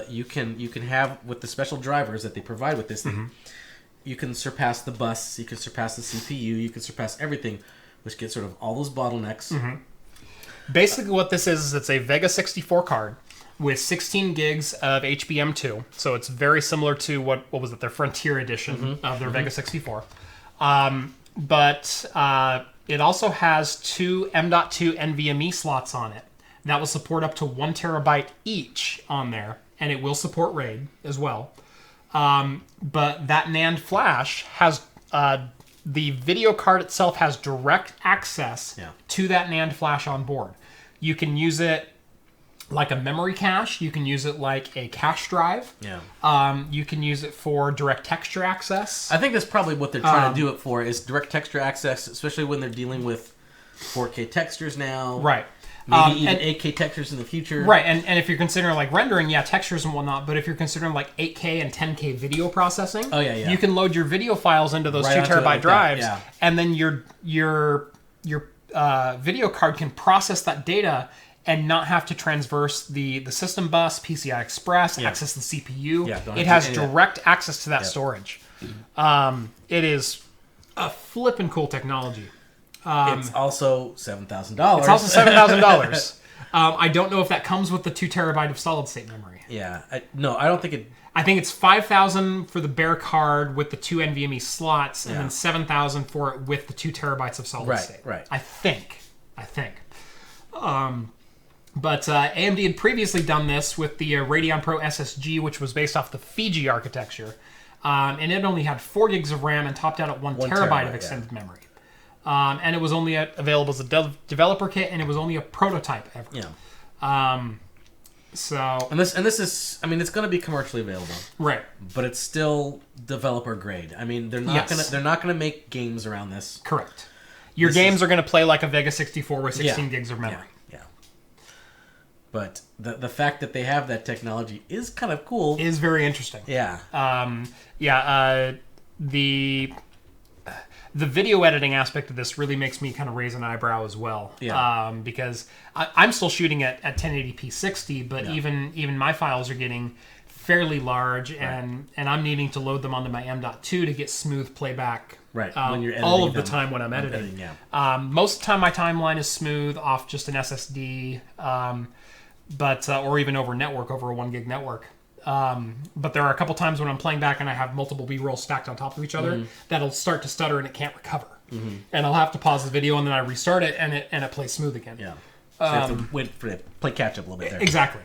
you can have with the special drivers that they provide with this thing, you can surpass the bus, you can surpass the CPU, you can surpass everything, which gets rid of all those bottlenecks. Mm-hmm. Basically what this is it's a Vega 64 card with 16 gigs of HBM2. So it's very similar to what was it, their Frontier edition of their Vega 64. But it also has 2 M.2 NVMe slots on it. That will support up to 1 terabyte each on there, and it will support RAID as well. But that NAND flash has... the video card itself has direct access to that NAND flash on board. You can use it like a memory cache. You can use it like a cache drive. Yeah. You can use it for direct texture access. I think that's probably what they're trying to do it for, is direct texture access, especially when they're dealing with 4K textures now. Right. Maybe even 8K textures in the future. Right, and if you're considering like rendering, textures and whatnot, but if you're considering like 8K and 10K video processing, you can load your video files into those 2 terabyte drives, and then your video card can process that data and not have to transverse the system bus, PCI Express, access the CPU. It has direct access to that storage. It is a flippin' cool technology. It's also $7,000. It's also $7,000. I don't know if that comes with the 2 terabyte of solid state memory. Yeah. No, I don't think it... I think it's $5,000 for the bare card with the 2 NVMe slots, and then $7,000 for it with the 2 terabytes of solid state. Right. I think. But AMD had previously done this with the Radeon Pro SSG, which was based off the Fiji architecture, and it only had 4 gigs of RAM and topped out at 1 terabyte of extended memory. And it was only available as a developer kit, and it was only a prototype ever. Yeah. And this is, I mean, it's going to be commercially available, right? But it's still developer grade. I mean, they're not gonna make games around this. Correct. Your games are going to play like a Vega 64 with 16 gigs of memory. Yeah. But the fact that they have that technology is kind of cool. Is very interesting. Yeah. The video editing aspect of this really makes me kind of raise an eyebrow as well. Yeah. Because I'm still shooting at 1080p 60, but even my files are getting fairly large, and I'm needing to load them onto my M.2 to get smooth playback. Right. When you're editing all of the time when I'm editing. Most of the time my timeline is smooth off just an SSD, but or even over network, over a 1 gig network. But there are a couple times when I'm playing back and I have multiple B-rolls stacked on top of each other that'll start to stutter and it can't recover. And I'll have to pause the video and then I restart it and it plays smooth again. Yeah. So you have to wait for it, play catch up a little bit there. Exactly.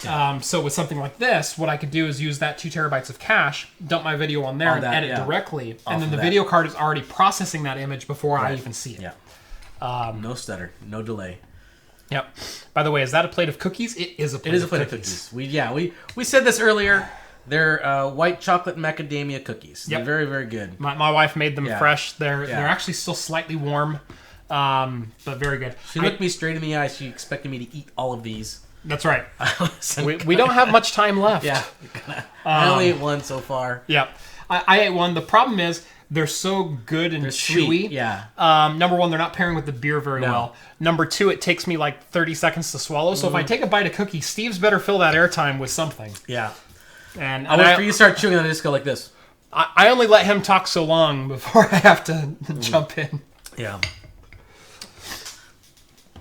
Yeah. So with something like this, what I could do is use that 2 terabytes of cache, dump my video on there, and edit directly, and then the video card is already processing that image before I even see it. Yeah. No stutter, no delay. Yep. By the way, is that a plate of cookies? It is a plate of cookies. We said this earlier. They're white chocolate macadamia cookies. They're very, very good. My wife made them fresh. They're actually still slightly warm, but very good. She looked me straight in the eye. She expected me to eat all of these. That's right. we don't have much time left. Yeah. I only ate one so far. Yeah. I ate one. The problem is they're so good and chewy. Sweet. Yeah. Number one, they're not pairing with the beer very well. Number two, it takes me like 30 seconds to swallow. So if I take a bite of cookie, Steve's better fill that airtime with something. Yeah. And I'll wait for you to start chewing and I just go like this. I only let him talk so long before I have to jump in. Yeah.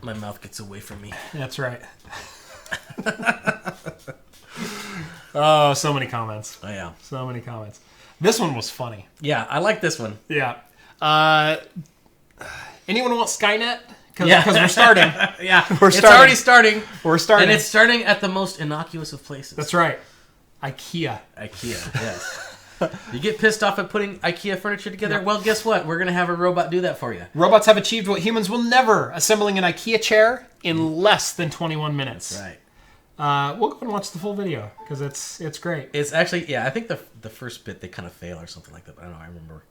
My mouth gets away from me. That's right. Oh, so many comments. Oh, yeah. So many comments. This one was funny. Yeah, I like this one. Yeah. Anyone want Skynet? Because we're starting. It's already starting. We're starting. And it's starting at the most innocuous of places. That's right. IKEA, yes. You get pissed off at putting IKEA furniture together? Yeah. Well, guess what? We're going to have a robot do that for you. Robots have achieved what humans will never, assembling an IKEA chair in less than 21 minutes. That's right. We'll go and watch the full video, because it's great. It's actually, I think the first bit they kind of fail or something like that. But I don't know, I remember.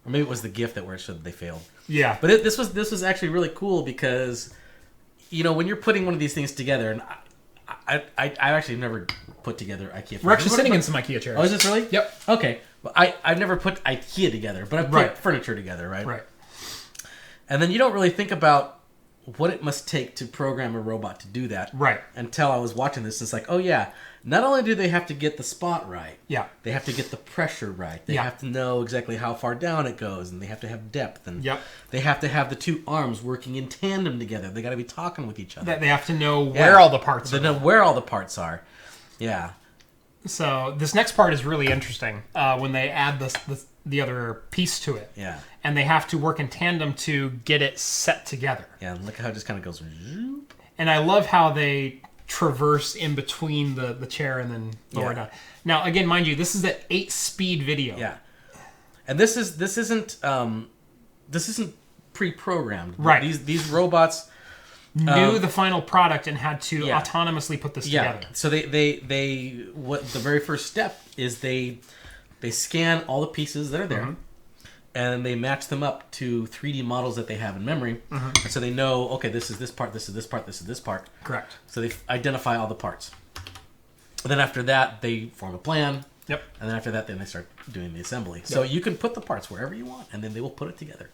Or maybe it was the GIF that where it showed they failed. Yeah. But this was actually really cool because, when you're putting one of these things together, and I actually never put together IKEA furniture. We're actually sitting in some IKEA chairs. Oh, is this really? Yep. Okay. But I've never put IKEA together, but I've put furniture together, right? Right. And then you don't really think about what it must take to program a robot to do that. Right. Until I was watching this, it's like, oh yeah, not only do they have to get the spot right, they have to get the pressure right. They have to know exactly how far down it goes, and they have to have depth, and they have to have the two arms working in tandem together. They got to be talking with each other. They have to know where all the parts are. They know where all the parts are. Yeah. So this next part is really interesting when they add the other piece to it. Yeah. And they have to work in tandem to get it set together. Yeah, look how it just kind of goes. And I love how they traverse in between the chair and then lower down. Now, again, mind you, this is an 8-speed video. Yeah. And this isn't pre-programmed. Right. These robots knew the final product and had to autonomously put this together. So they what the very first step is they scan all the pieces that are there, and they match them up to 3D models that they have in memory, and so they know, okay, this is this part, this is this part, this is this part. Correct. So they identify all the parts. And then after that, they form a plan. Yep. And then after that, then they start doing the assembly. So you can put the parts wherever you want, and then they will put it together.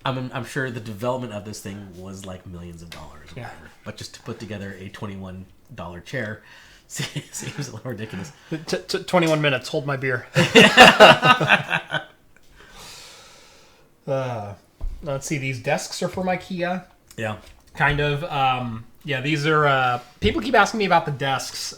I'm sure the development of this thing was like millions of dollars. Or whatever. But just to put together a $21 chair seems a little ridiculous. 21 minutes. Hold my beer. Let's see. These desks are from IKEA. Yeah. Kind of. Yeah, these are... people keep asking me about the desks.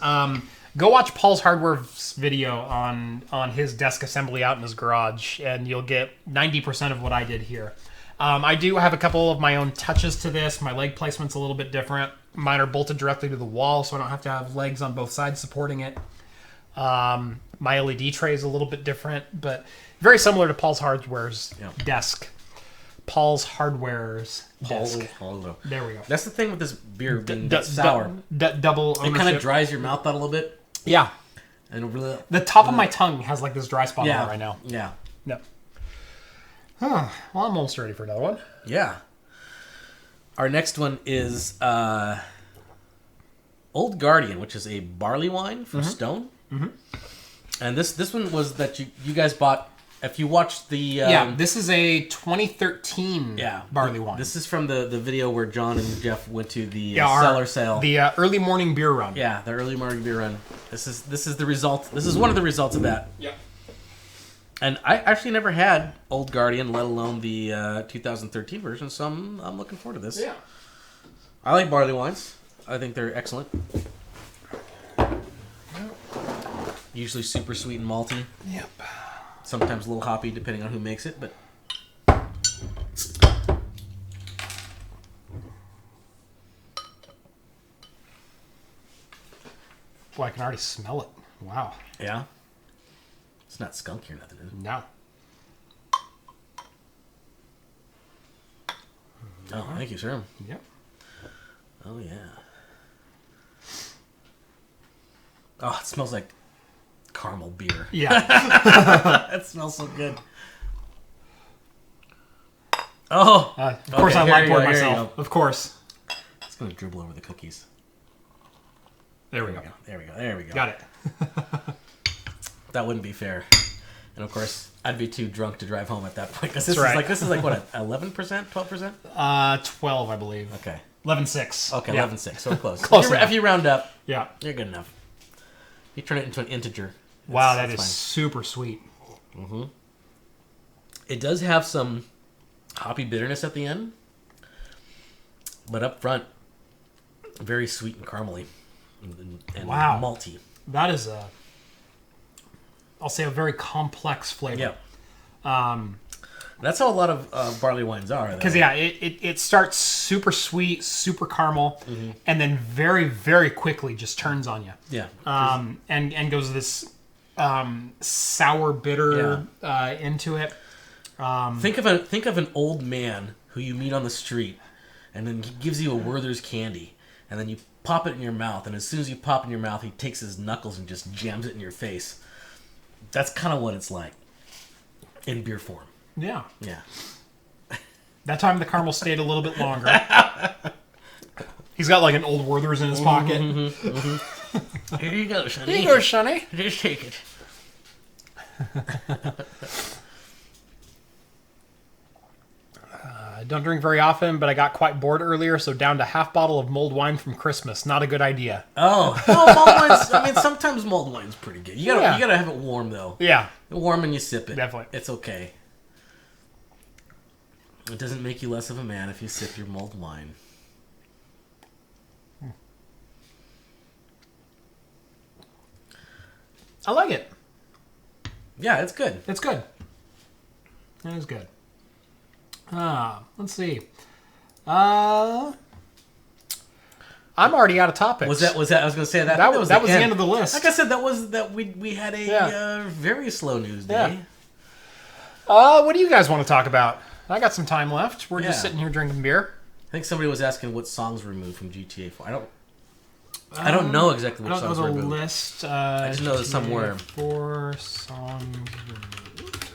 Go watch Paul's Hardware's video on his desk assembly out in his garage, and you'll get 90% of what I did here. I do have a couple of my own touches to this. My leg placement's a little bit different. Mine are bolted directly to the wall, so I don't have to have legs on both sides supporting it. My LED tray is a little bit different, but very similar to Paul's Hardware's desk. Paul's Hardware's desk. There we go. That's the thing with this beer being sour. Double ownership. It kind of dries your mouth out a little bit. Yeah. And really, the top of my tongue has like this dry spot on it right now. Yeah. No. Huh. Well, I'm almost ready for another one. Yeah. Our next one is Old Guardian, which is a barley wine from Stone. Mm-hmm. And this one was that you guys bought. If you watched the... this is a 2013 barley wine. This is from the video where John and Jeff went to the cellar sale. The early morning beer run. Yeah, the early morning beer run. This is the result. This is one of the results of that. Yeah. And I actually never had Old Guardian, let alone the 2013 version, so I'm looking forward to this. Yeah. I like barley wines. I think they're excellent. Usually super sweet and malty. Yep. Sometimes a little hoppy, depending on who makes it, but... Boy, I can already smell it. Wow. Yeah? It's not skunky or nothing, is it? No. Oh, thank you, sir. Yep. Oh, yeah. Oh, it smells like caramel beer. Yeah. That smells so good. Oh! Of course I light poured myself. Of course. It's going to dribble over the cookies. There we go. There we go. Got it. That wouldn't be fair. And of course, I'd be too drunk to drive home at that point. Because That's right. This is like what, 11%? 12%? 12, I believe. Okay. 11.6. Okay, 11.6. So we're close. Close If you round up, yeah, you're good enough. You turn it into an integer. Wow, that is super sweet. Mm-hmm. It does have some hoppy bitterness at the end, but up front, very sweet and caramely and malty. That is I'll say a very complex flavor. Yeah. That's how a lot of barley wines are. Because it starts super sweet, super caramel, and then very, very quickly just turns on you. Yeah. And goes this sour bitter into it. Think of an old man who you meet on the street, and then he gives you a Werther's candy, and then you pop it in your mouth, and as soon as you pop it in your mouth, he takes his knuckles and just jams it in your face. That's kind of what it's like in beer form. Yeah. Yeah. That time the caramel stayed a little bit longer. He's got like an old Werther's in his pocket. Here you go, Sonny. Here you go, Sonny. Just take it. I don't drink very often, but I got quite bored earlier, so down to half bottle of mulled wine from Christmas. Not a good idea. Oh, well, mulled wine's, I mean, sometimes mulled wine's pretty good. You gotta have it warm though. Yeah, warm and you sip it. Definitely, it's okay. It doesn't make you less of a man if you sip your mulled wine. I like it. Yeah, it's good. It's good. It is good. Let's see. I'm already out of topics. Was that? I was going to say that. That was the end of the list. Like I said, we had a very slow news day. What do you guys want to talk about? I got some time left. We're just sitting here drinking beer. I think somebody was asking what songs were removed from GTA 4. I don't know exactly which songs were removed. List. I just know there's somewhere. 4 songs removed.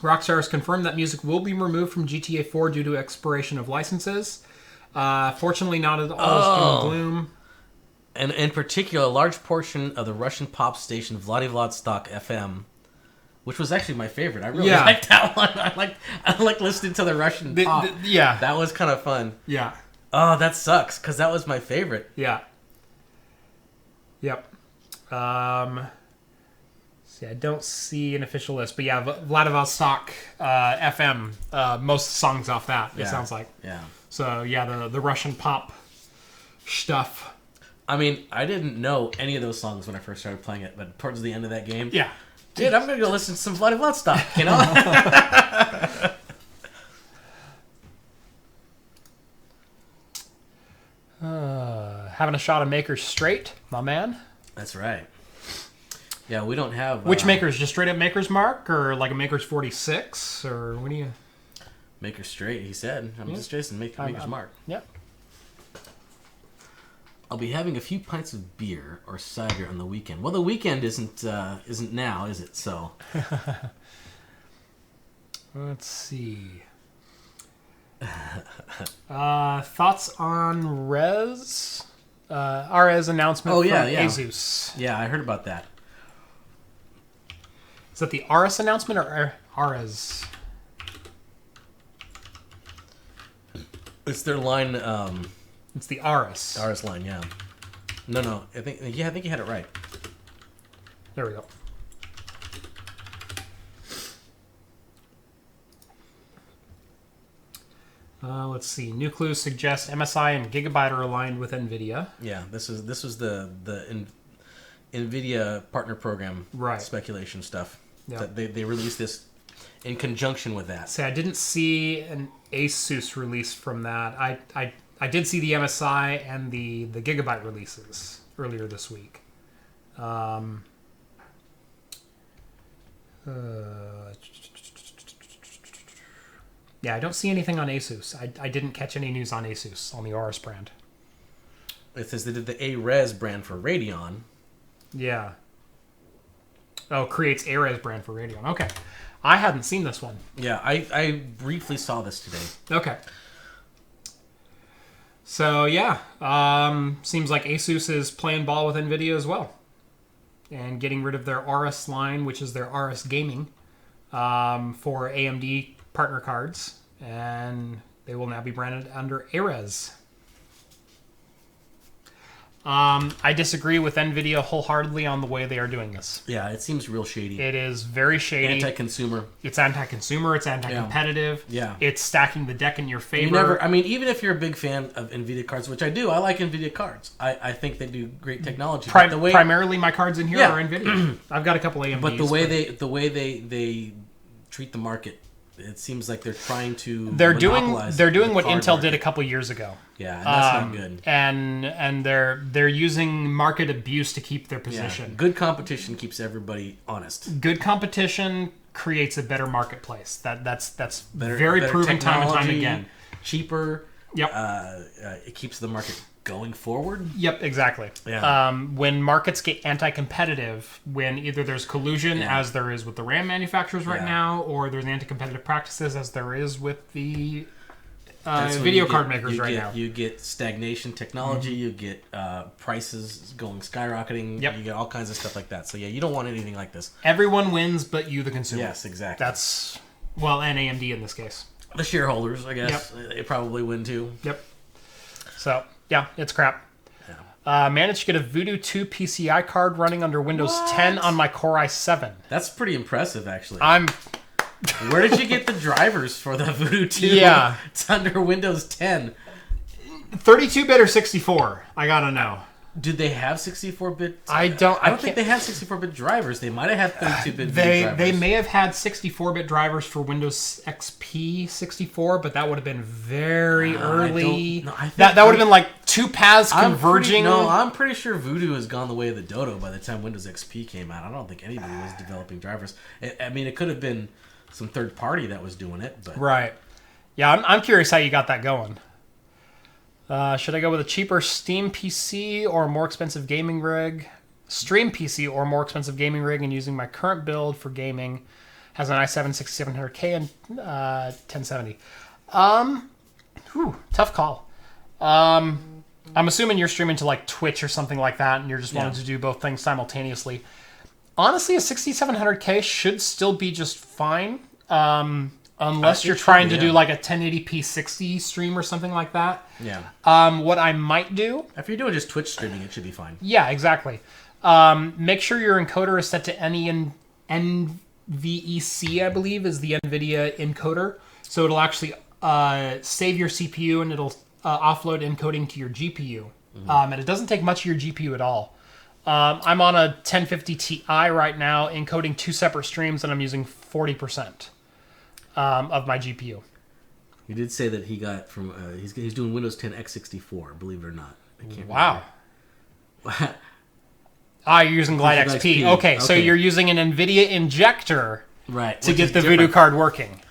Rockstar has confirmed that music will be removed from GTA 4 due to expiration of licenses. Fortunately, not at all doom and gloom. And in particular, a large portion of the Russian pop station Vladivostok FM, which was actually my favorite. I really liked that one. I like listening to the Russian pop. That was kind of fun. Yeah. Oh, that sucks, because that was my favorite. Yeah. Yep. See, I don't see an official list, but yeah, Vladivostok FM, most songs off that, it sounds like. Yeah. So yeah, the Russian pop stuff. I mean, I didn't know any of those songs when I first started playing it, but towards the end of that game, yeah, dude, I'm gonna go listen to some Vladivostok, you know? Having a shot of Maker's Straight, my man. That's right. Yeah, we don't have... Which Maker's? Just straight up Maker's Mark? Or like a Maker's 46? Or what do you... Maker's Straight, he said. I'm just Jason, Maker's Mark. Yep. I'll be having a few pints of beer or cider on the weekend. Well, the weekend isn't now, is it? So... Let's see... thoughts on Rez? RS announcement from Asus. Yeah, I heard about that. Is that the RS announcement or RS? It's their line. It's the RS. RS line, yeah. No. I think you had it right. There we go. Let's see. New clues suggest MSI and Gigabyte are aligned with nVidia. Yeah, this was the nVidia partner program speculation stuff. Yep. That they released this in conjunction with that. See, I didn't see an Asus release from that. I did see the MSI and the Gigabyte releases earlier this week. Yeah, I don't see anything on Asus. I didn't catch any news on Asus, on the Aorus brand. It says they did the A-Res brand for Radeon. Yeah. Oh, creates A-Res brand for Radeon. Okay. I hadn't seen this one. Yeah, I briefly saw this today. Okay. So, yeah. Seems like Asus is playing ball with nVidia as well. And getting rid of their RS line, which is their RS Gaming, for AMD partner cards, and they will now be branded under A-Res. I disagree with nVidia wholeheartedly on the way they are doing this. Yeah, it seems real shady. It is very shady. Anti-consumer. It's anti-consumer. It's anti-competitive. Yeah. It's stacking the deck in your favor. Even if you're a big fan of NVIDIA cards, which I do, I like NVIDIA cards. I think they do great technology. Primarily, my cards in here are NVIDIA. I've got a couple AMDs. But the way they treat the market, it seems like they're trying to they're doing what Intel market. did a couple years ago. Yeah, and that's not good. And they're using market abuse to keep their position. Yeah. Good competition keeps everybody honest. Good competition creates a better marketplace. That's better proven time and time again. Cheaper. Yep. It keeps the market going forward. Yep, exactly. Yeah. When markets get anti-competitive, when either there's collusion, as there is with the RAM manufacturers right now, or there's anti-competitive practices, as there is with the video card makers now. You get stagnation technology, you get prices going skyrocketing, you get all kinds of stuff like that. So yeah, you don't want anything like this. Everyone wins but you, the consumer. Yes, exactly. That's, and AMD in this case. The shareholders, I guess, they probably win too. Yep. So, yeah, it's crap. Yeah. Managed to get a Voodoo 2 PCI card running under Windows 10 on my Core i7. That's pretty impressive, actually. Where did you get the drivers for the Voodoo 2? Yeah. It's under Windows 10. 32-bit or 64? I gotta know. Did they have 64-bit? I don't think they had 64-bit drivers. They might have had 32-bit drivers. They may have had 64-bit drivers for Windows XP 64, but that would have been very early. That would have been like two paths converging. I'm pretty sure Voodoo has gone the way of the dodo by the time Windows XP came out. I don't think anybody was developing drivers. It could have been some third party that was doing it. But. Right. Yeah, I'm curious how you got that going. Should I go with a cheaper Steam PC or a more expensive gaming rig? Stream PC or more expensive gaming rig, and using my current build for gaming has an i7 6700K and 1070. Tough call. I'm assuming you're streaming to like Twitch or something like that, and you're just wanting to do both things simultaneously. Honestly, a 6700K should still be just fine. Unless you're trying to do like a 1080p 60 stream or something like that. Yeah. What I might do... If you're doing just Twitch streaming, it should be fine. Yeah, exactly. Make sure your encoder is set to any NVEC, I believe, is the NVIDIA encoder. So it'll actually save your CPU and it'll offload encoding to your GPU. And it doesn't take much of your GPU at all. I'm on a 1050 Ti right now, encoding 2 separate streams, and I'm using 40% of my GPU. You did say that he got from he's doing Windows 10 x64. Believe it or not, I can't. Wow. Remember. You're using Glide XP. Okay, so you're using an NVIDIA injector to get the Voodoo card working.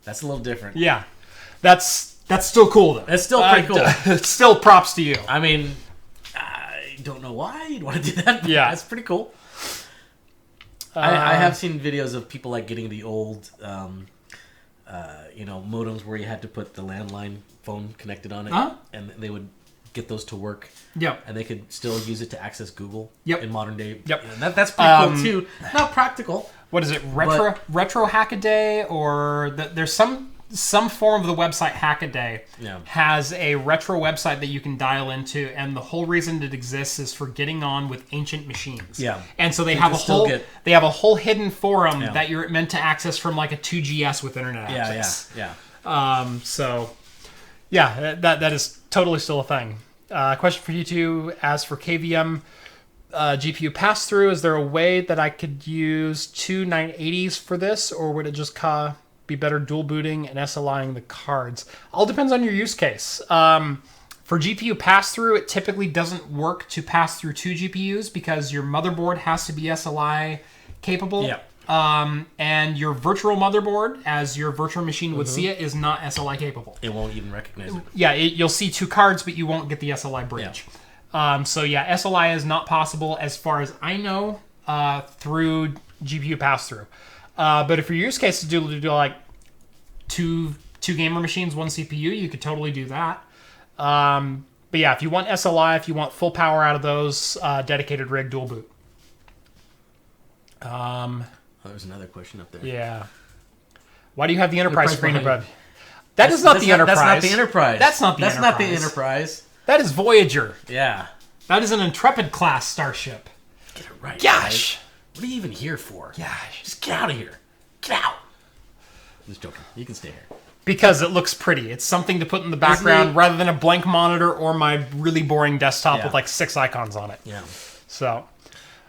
That's a little different. Yeah, that's still cool though. It's still pretty cool. It's still props to you. I mean, I don't know why you'd want to do that. But yeah, that's pretty cool. I have seen videos of people like getting the old, modems where you had to put the landline phone connected on it, and they would get those to work. Yep. And they could still use it to access Google. Yep. In modern day. Yep. That's pretty cool too. Not practical. What is it? Retro Hackaday, or there's some form of the website Hackaday has a retro website that you can dial into, and the whole reason it exists is for getting on with ancient machines. Yeah. And so they have a whole hidden forum that you're meant to access from like a 2GS with internet access. Yeah. That is totally still a thing. Question for you two: as for KVM GPU pass-through, is there a way that I could use 2 980s for this, or would it just be better dual booting and SLIing the cards? All depends on your use case. For GPU pass-through, it typically doesn't work to pass through 2 GPUs because your motherboard has to be SLI capable. Yeah. And your virtual motherboard, as your virtual machine would see it, is not SLI capable. It won't even recognize it. Yeah, you'll see 2 cards, but you won't get the SLI bridge. Yeah. SLI is not possible as far as I know through GPU pass-through. But if your use case is to do like two gamer machines, 1 CPU, you could totally do that. But yeah, if you want SLI, if you want full power out of those, dedicated rig, dual boot. There's another question up there. Yeah. Why do you have the Enterprise screen above? That's not the Enterprise. That's not the Enterprise. That's not the Enterprise. That is Voyager. Yeah. That is an Intrepid class starship. Get it right. Gosh. Guys. What are you even here for? Gosh. Just get out of here. Get out. I'm just joking. You can stay here. Because it looks pretty. It's something to put in the background rather than a blank monitor or my really boring desktop with like 6 icons on it. Yeah. So.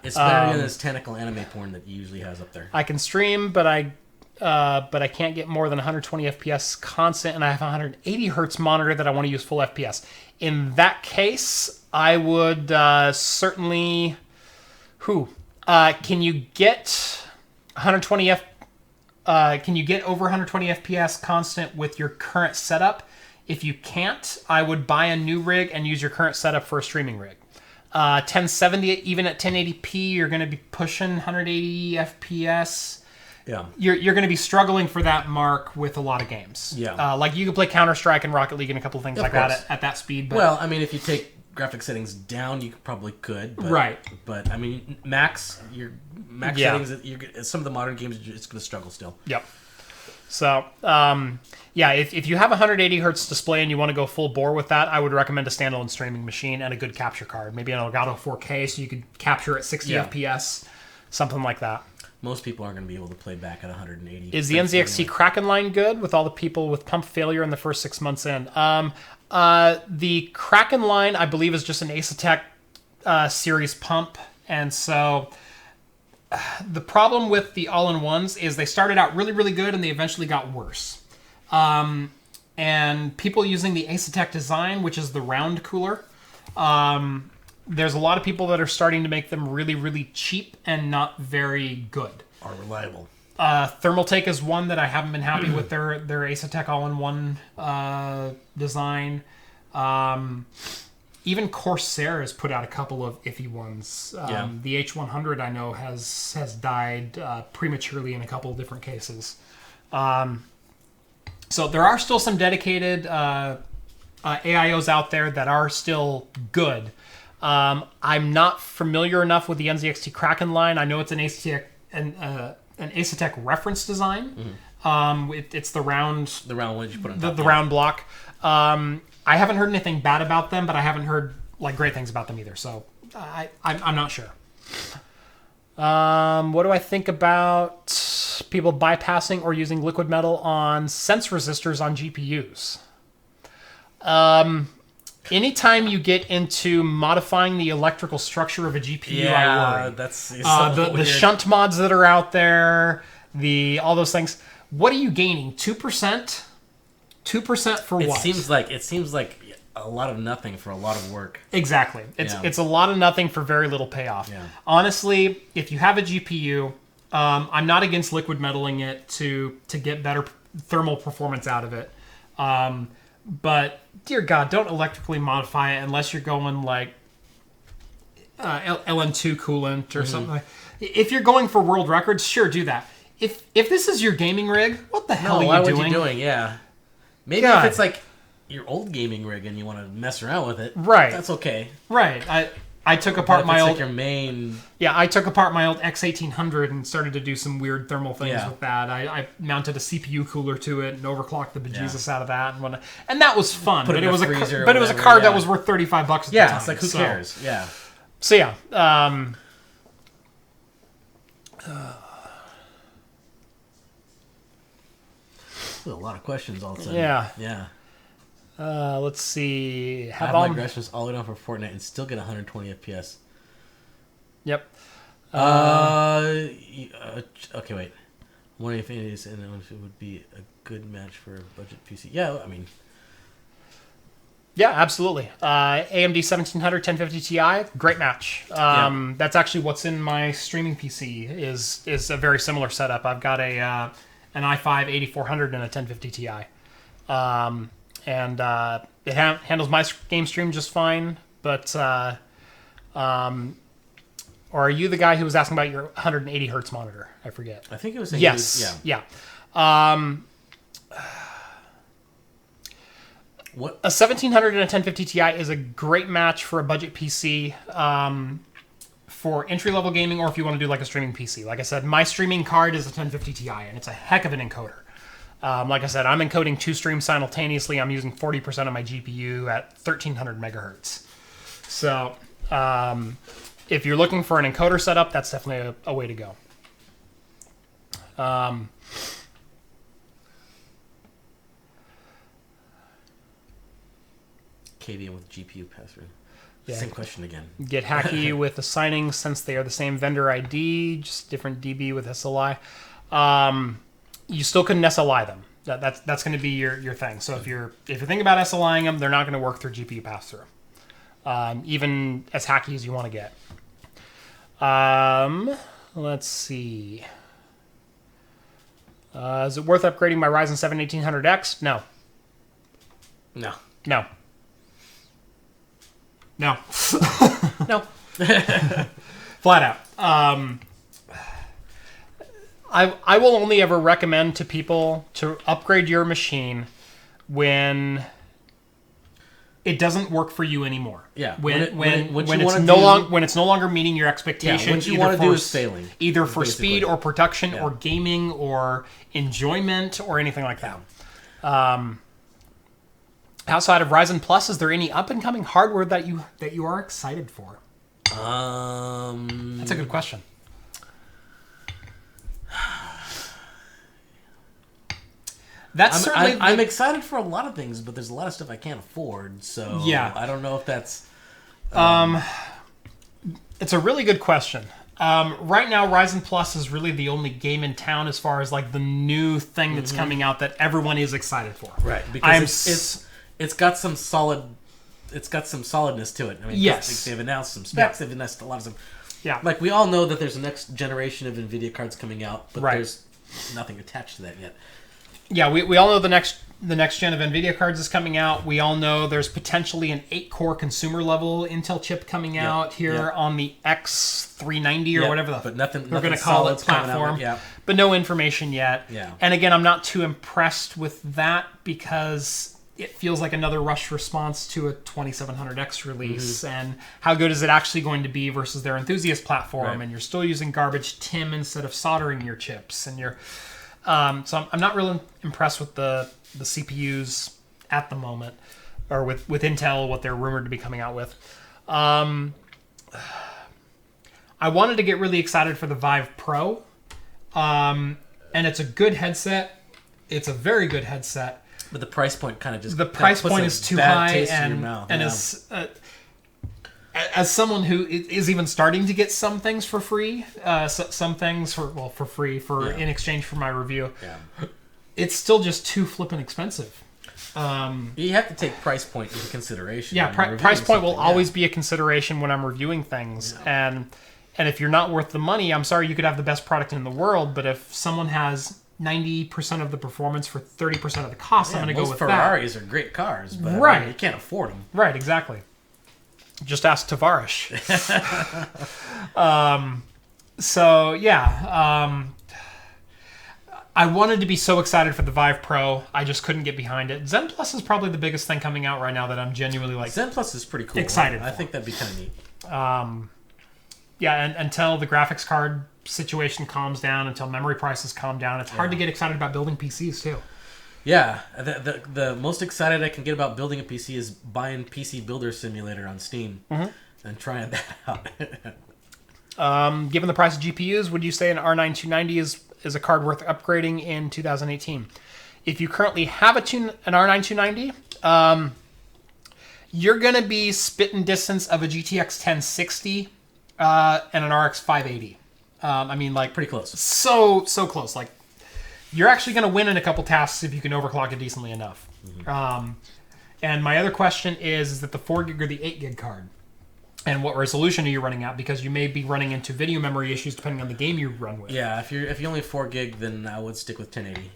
It's better than this tentacle anime porn that he usually has up there. I can stream, but I can't get more than 120 FPS constant, and I have a 180 hertz monitor that I want to use full FPS. In that case, I would certainly. Can you get 120 Can you get over 120 FPS constant with your current setup? If you can't, I would buy a new rig and use your current setup for a streaming rig. 1070, even at 1080p, you're going to be pushing 180 FPS. Yeah. You're going to be struggling for that mark with a lot of games. Yeah. Like you can play Counter-Strike and Rocket League and a couple of things that at that speed. But, well, I mean, if you take graphic settings down, you probably could. But, right. But, I mean, max settings, some of the modern games, it's going to struggle still. Yep. So, if you have a 180 hertz display and you want to go full bore with that, I would recommend a standalone streaming machine and a good capture card. Maybe an Elgato 4K so you could capture at 60 FPS, something like that. Most people aren't going to be able to play back at 180. Is the NZXT Kraken line good with all the people with pump failure in the first 6 months in? The Kraken line, I believe, is just an Asetek series pump, and so the problem with the all-in-ones is they started out really, really good and they eventually got worse. And people using the Asetek design, which is the round cooler, there's a lot of people that are starting to make them really, really cheap and not very good. Or reliable. Thermaltake is one that I haven't been happy with their Asetek all-in-one design. Even Corsair has put out a couple of iffy ones. The H100 I know has died prematurely in a couple of different cases. So there are still some dedicated AIOs out there that are still good. I'm not familiar enough with the NZXT Kraken line. I know it's an Asetek reference design. It's the round one you put on top. The round block. I haven't heard anything bad about them, but I haven't heard like great things about them either. So I'm not sure. What do I think about people bypassing or using liquid metal on sense resistors on GPUs? Anytime you get into modifying the electrical structure of a GPU, I worry. That's the shunt mods that are out there, all those things. What are you gaining? 2%? 2% for what? It seems like a lot of nothing for a lot of work. Exactly. It's a lot of nothing for very little payoff. Yeah. Honestly, if you have a GPU, I'm not against liquid metaling it to get better thermal performance out of it. But dear God, don't electrically modify it unless you're going like LN2 coolant or something. If you're going for world records, sure, do that. If this is your gaming rig, what the hell are you doing? What are you doing? Yeah. Maybe if it's like your old gaming rig and you want to mess around with it, right? That's okay. Right. I took apart my old like your main. Yeah, I took apart my old X1800 and started to do some weird thermal things with that. I mounted a CPU cooler to it and overclocked the bejesus out of that and whatnot. And that was fun. But it was a card that was worth $35 at the time. Yeah, it's like who cares? Yeah. So yeah. A lot of questions all of a sudden. Yeah. Let's see. Have my aggressions all the way down for Fortnite and still get 120 FPS. Yep. Okay, wait. I'm wondering if any of these and if it would be a good match for a budget PC. Yeah, I mean. Yeah, absolutely. AMD 1700 1050 Ti, great match. That's actually what's in my streaming PC is a very similar setup. I've got an i5 8400 and a 1050 Ti. And it handles my game stream just fine. But, or are you the guy who was asking about your 180 hertz monitor? I forget. I think it was. Yes. Yeah. What? A 1700 and a 1050 Ti is a great match for a budget PC. For entry-level gaming, or if you want to do like a streaming PC. Like I said, my streaming card is a 1050 Ti, and it's a heck of an encoder. Like I said, I'm encoding 2 streams simultaneously. I'm using 40% of my GPU at 1300 megahertz. So, if you're looking for an encoder setup, that's definitely a way to go. KVM with GPU pass-through. Yeah. Same question again. Get hacky with assigning since they are the same vendor ID, just different DB with SLI. You still couldn't SLI them. That's going to be your thing. So if you're thinking about SLIing them, they're not going to work through GPU pass-through, even as hacky as you want to get. Let's see. Is it worth upgrading my Ryzen 7 1800X? No. No. Flat out. I will only ever recommend to people to upgrade your machine when it doesn't work for you anymore. Yeah. When it's no longer meeting your expectations. What you want to do is failing. Either for speed or production or gaming or enjoyment or anything like that. Outside of Ryzen Plus, is there any up and coming hardware that you are excited for? That's a good question. I'm excited for a lot of things, but there's a lot of stuff I can't afford. So I don't know if that's. It's a really good question. Right now, Ryzen Plus is really the only game in town as far as like the new thing that's coming out that everyone is excited for. Right, because it's got some solid. It's got some solidness to it. I mean, yes, they've announced some specs. They've announced a lot of stuff. Yeah, like we all know that there's a next generation of NVIDIA cards coming out, but there's nothing attached to that yet. Yeah, we all know the next gen of NVIDIA cards is coming out. We all know there's potentially an 8-core consumer level Intel chip coming out here on the X390 or whatever but nothing we're going to call it platform. But no information yet. Yeah. And again, I'm not too impressed with that because it feels like another rushed response to a 2700X release. And how good is it actually going to be versus their enthusiast platform? And you're still using garbage TIM instead of soldering your chips, and you're so I'm not really impressed with the CPUs at the moment, or with Intel, what they're rumored to be coming out with. I'm I wanted to get really excited for the Vive Pro, and it's a good headset. It's a very good headset. But the price point kind of just... The price point is too high, and as someone who is even starting to get some things for free, some things for free in exchange for my review, it's still just too flippin' expensive. You have to take price point into consideration. Yeah, price point will always be a consideration when I'm reviewing things, and if you're not worth the money, I'm sorry, you could have the best product in the world, but if someone has 90% of the performance for 30% of the cost, I'm going to go with Ferraris are great cars, but you can't afford them. Right, exactly. Just ask Tavares. I wanted to be so excited for the Vive Pro. I just couldn't get behind it. Zen Plus is probably the biggest thing coming out right now that I'm genuinely Zen Plus is pretty cool. Excited. I think that'd be kind of neat. And until the graphics card situation calms down, until memory prices calm down, it's hard to get excited about building PCs too. Yeah, the most excited I can get about building a PC is buying PC Builder Simulator on Steam and trying that out. Given the price of GPUs, would you say an R9 290 is a card worth upgrading in 2018? If you currently have an R9 290, you're going to be spitting distance of a GTX 1060 and an RX 580. I mean, like, pretty close. So close. Like, you're actually going to win in a couple tasks if you can overclock it decently enough. And my other question is that the 4 gig or the 8 gig card? And what resolution are you running at? Because you may be running into video memory issues depending on the game you run with. Yeah, if you only have 4 gig, then I would stick with 1080.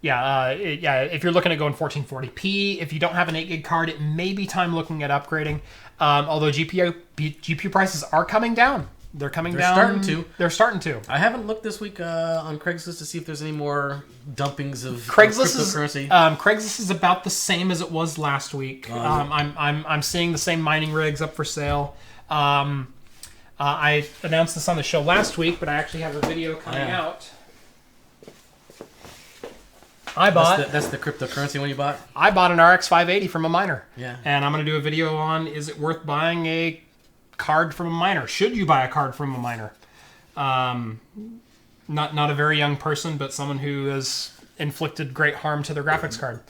If you're looking at going 1440p, if you don't have an 8 gig card, it may be time looking at upgrading. Although GPU prices are coming down. They're coming down. They're starting to. I haven't looked this week on Craigslist to see if there's any more dumpings of cryptocurrency. Craigslist Craigslist is about the same as it was last week. I'm seeing the same mining rigs up for sale. I announced this on the show last week, but I actually have a video coming out. That's the cryptocurrency one you bought? I bought an RX 580 from a miner. Yeah. And I'm going to do a video on, is it worth buying a card from a miner? Should you buy a card from a miner? Not a very young person, but someone who has inflicted great harm to their graphics card.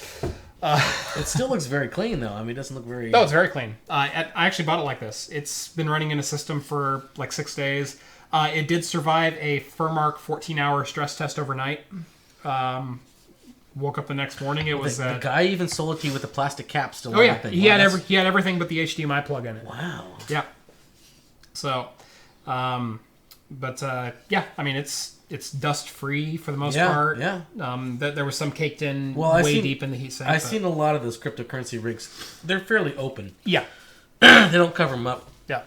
It still looks very clean, though. I mean, it doesn't look very... No, it's very clean. I actually bought it like this. It's been running in a system for like 6 days. It did survive a Furmark 14-hour stress test overnight. Woke up the next morning. It was the guy even sold it to you with the plastic cap still. Oh yeah, he had everything but the HDMI plug in it. Wow. Yeah. So, I mean, it's dust free for the most part. Yeah. There was some caked in deep in the heat sink. I've seen a lot of those cryptocurrency rigs. They're fairly open. Yeah. They don't cover them up. Yeah.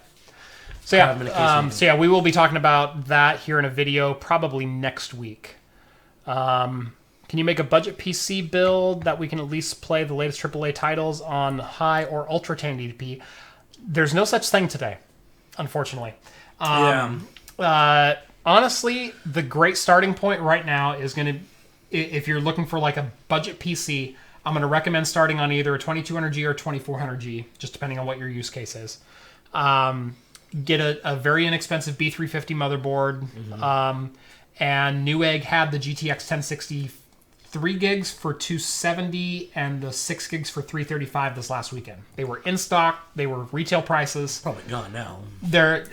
So we will be talking about that here in a video probably next week. Can you make a budget PC build that we can at least play the latest AAA titles on high or ultra 1080p? There's no such thing today, unfortunately. Honestly, the great starting point right now is going to, if you're looking for like a budget PC, I'm going to recommend starting on either a 2200G or 2400G, just depending on what your use case is. Get a very inexpensive B350 motherboard. And Newegg had the GTX 1060 3 gigs for $270 and the 6 gigs for $335 this last weekend. They were in stock. They were retail prices. Probably gone now. They're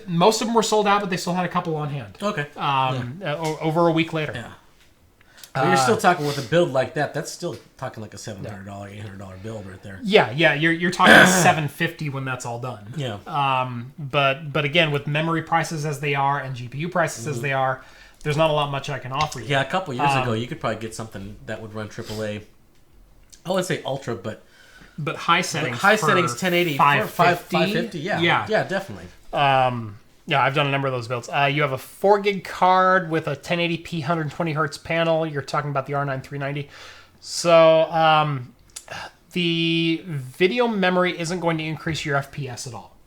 most of them were sold out, but they still had a couple on hand. Okay. Over a week later. Yeah. But you're still talking with a build like that. That's still talking like a $700, $800 build right there. Yeah. You're talking $750 when that's all done. Yeah. But again, with memory prices as they are and GPU prices as they are, there's not a lot much I can offer you. Yeah, a couple years ago, you could probably get something that would run AAA. I wouldn't say ultra, but high settings. High settings, 1080, 550. Yeah, definitely. Yeah, I've done a number of those builds. You have a 4 gig card with a 1080p 120 hertz panel. You're talking about the R9 390. So the video memory isn't going to increase your FPS at all.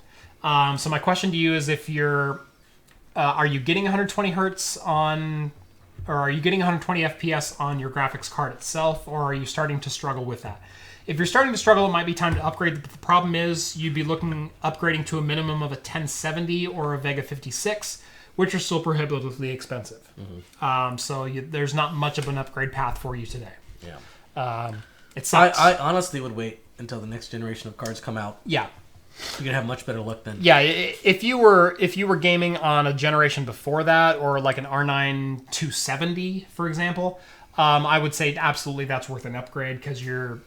So my question to you is, if you're are you getting 120 hertz on, or are you getting 120 FPS on your graphics card itself, or are you starting to struggle with that? if you're starting to struggle, it might be time to upgrade. But the problem is you'd be upgrading to a minimum of a 1070 or a Vega 56, which are still prohibitively expensive. So there's not much of an upgrade path for you today. Yeah. It sucks. I honestly would wait until the next generation of cards come out. Yeah. You're gonna have much better luck then. Yeah, if you were gaming on a generation before that, or like an R9 270, for example, I would say absolutely that's worth an upgrade because you're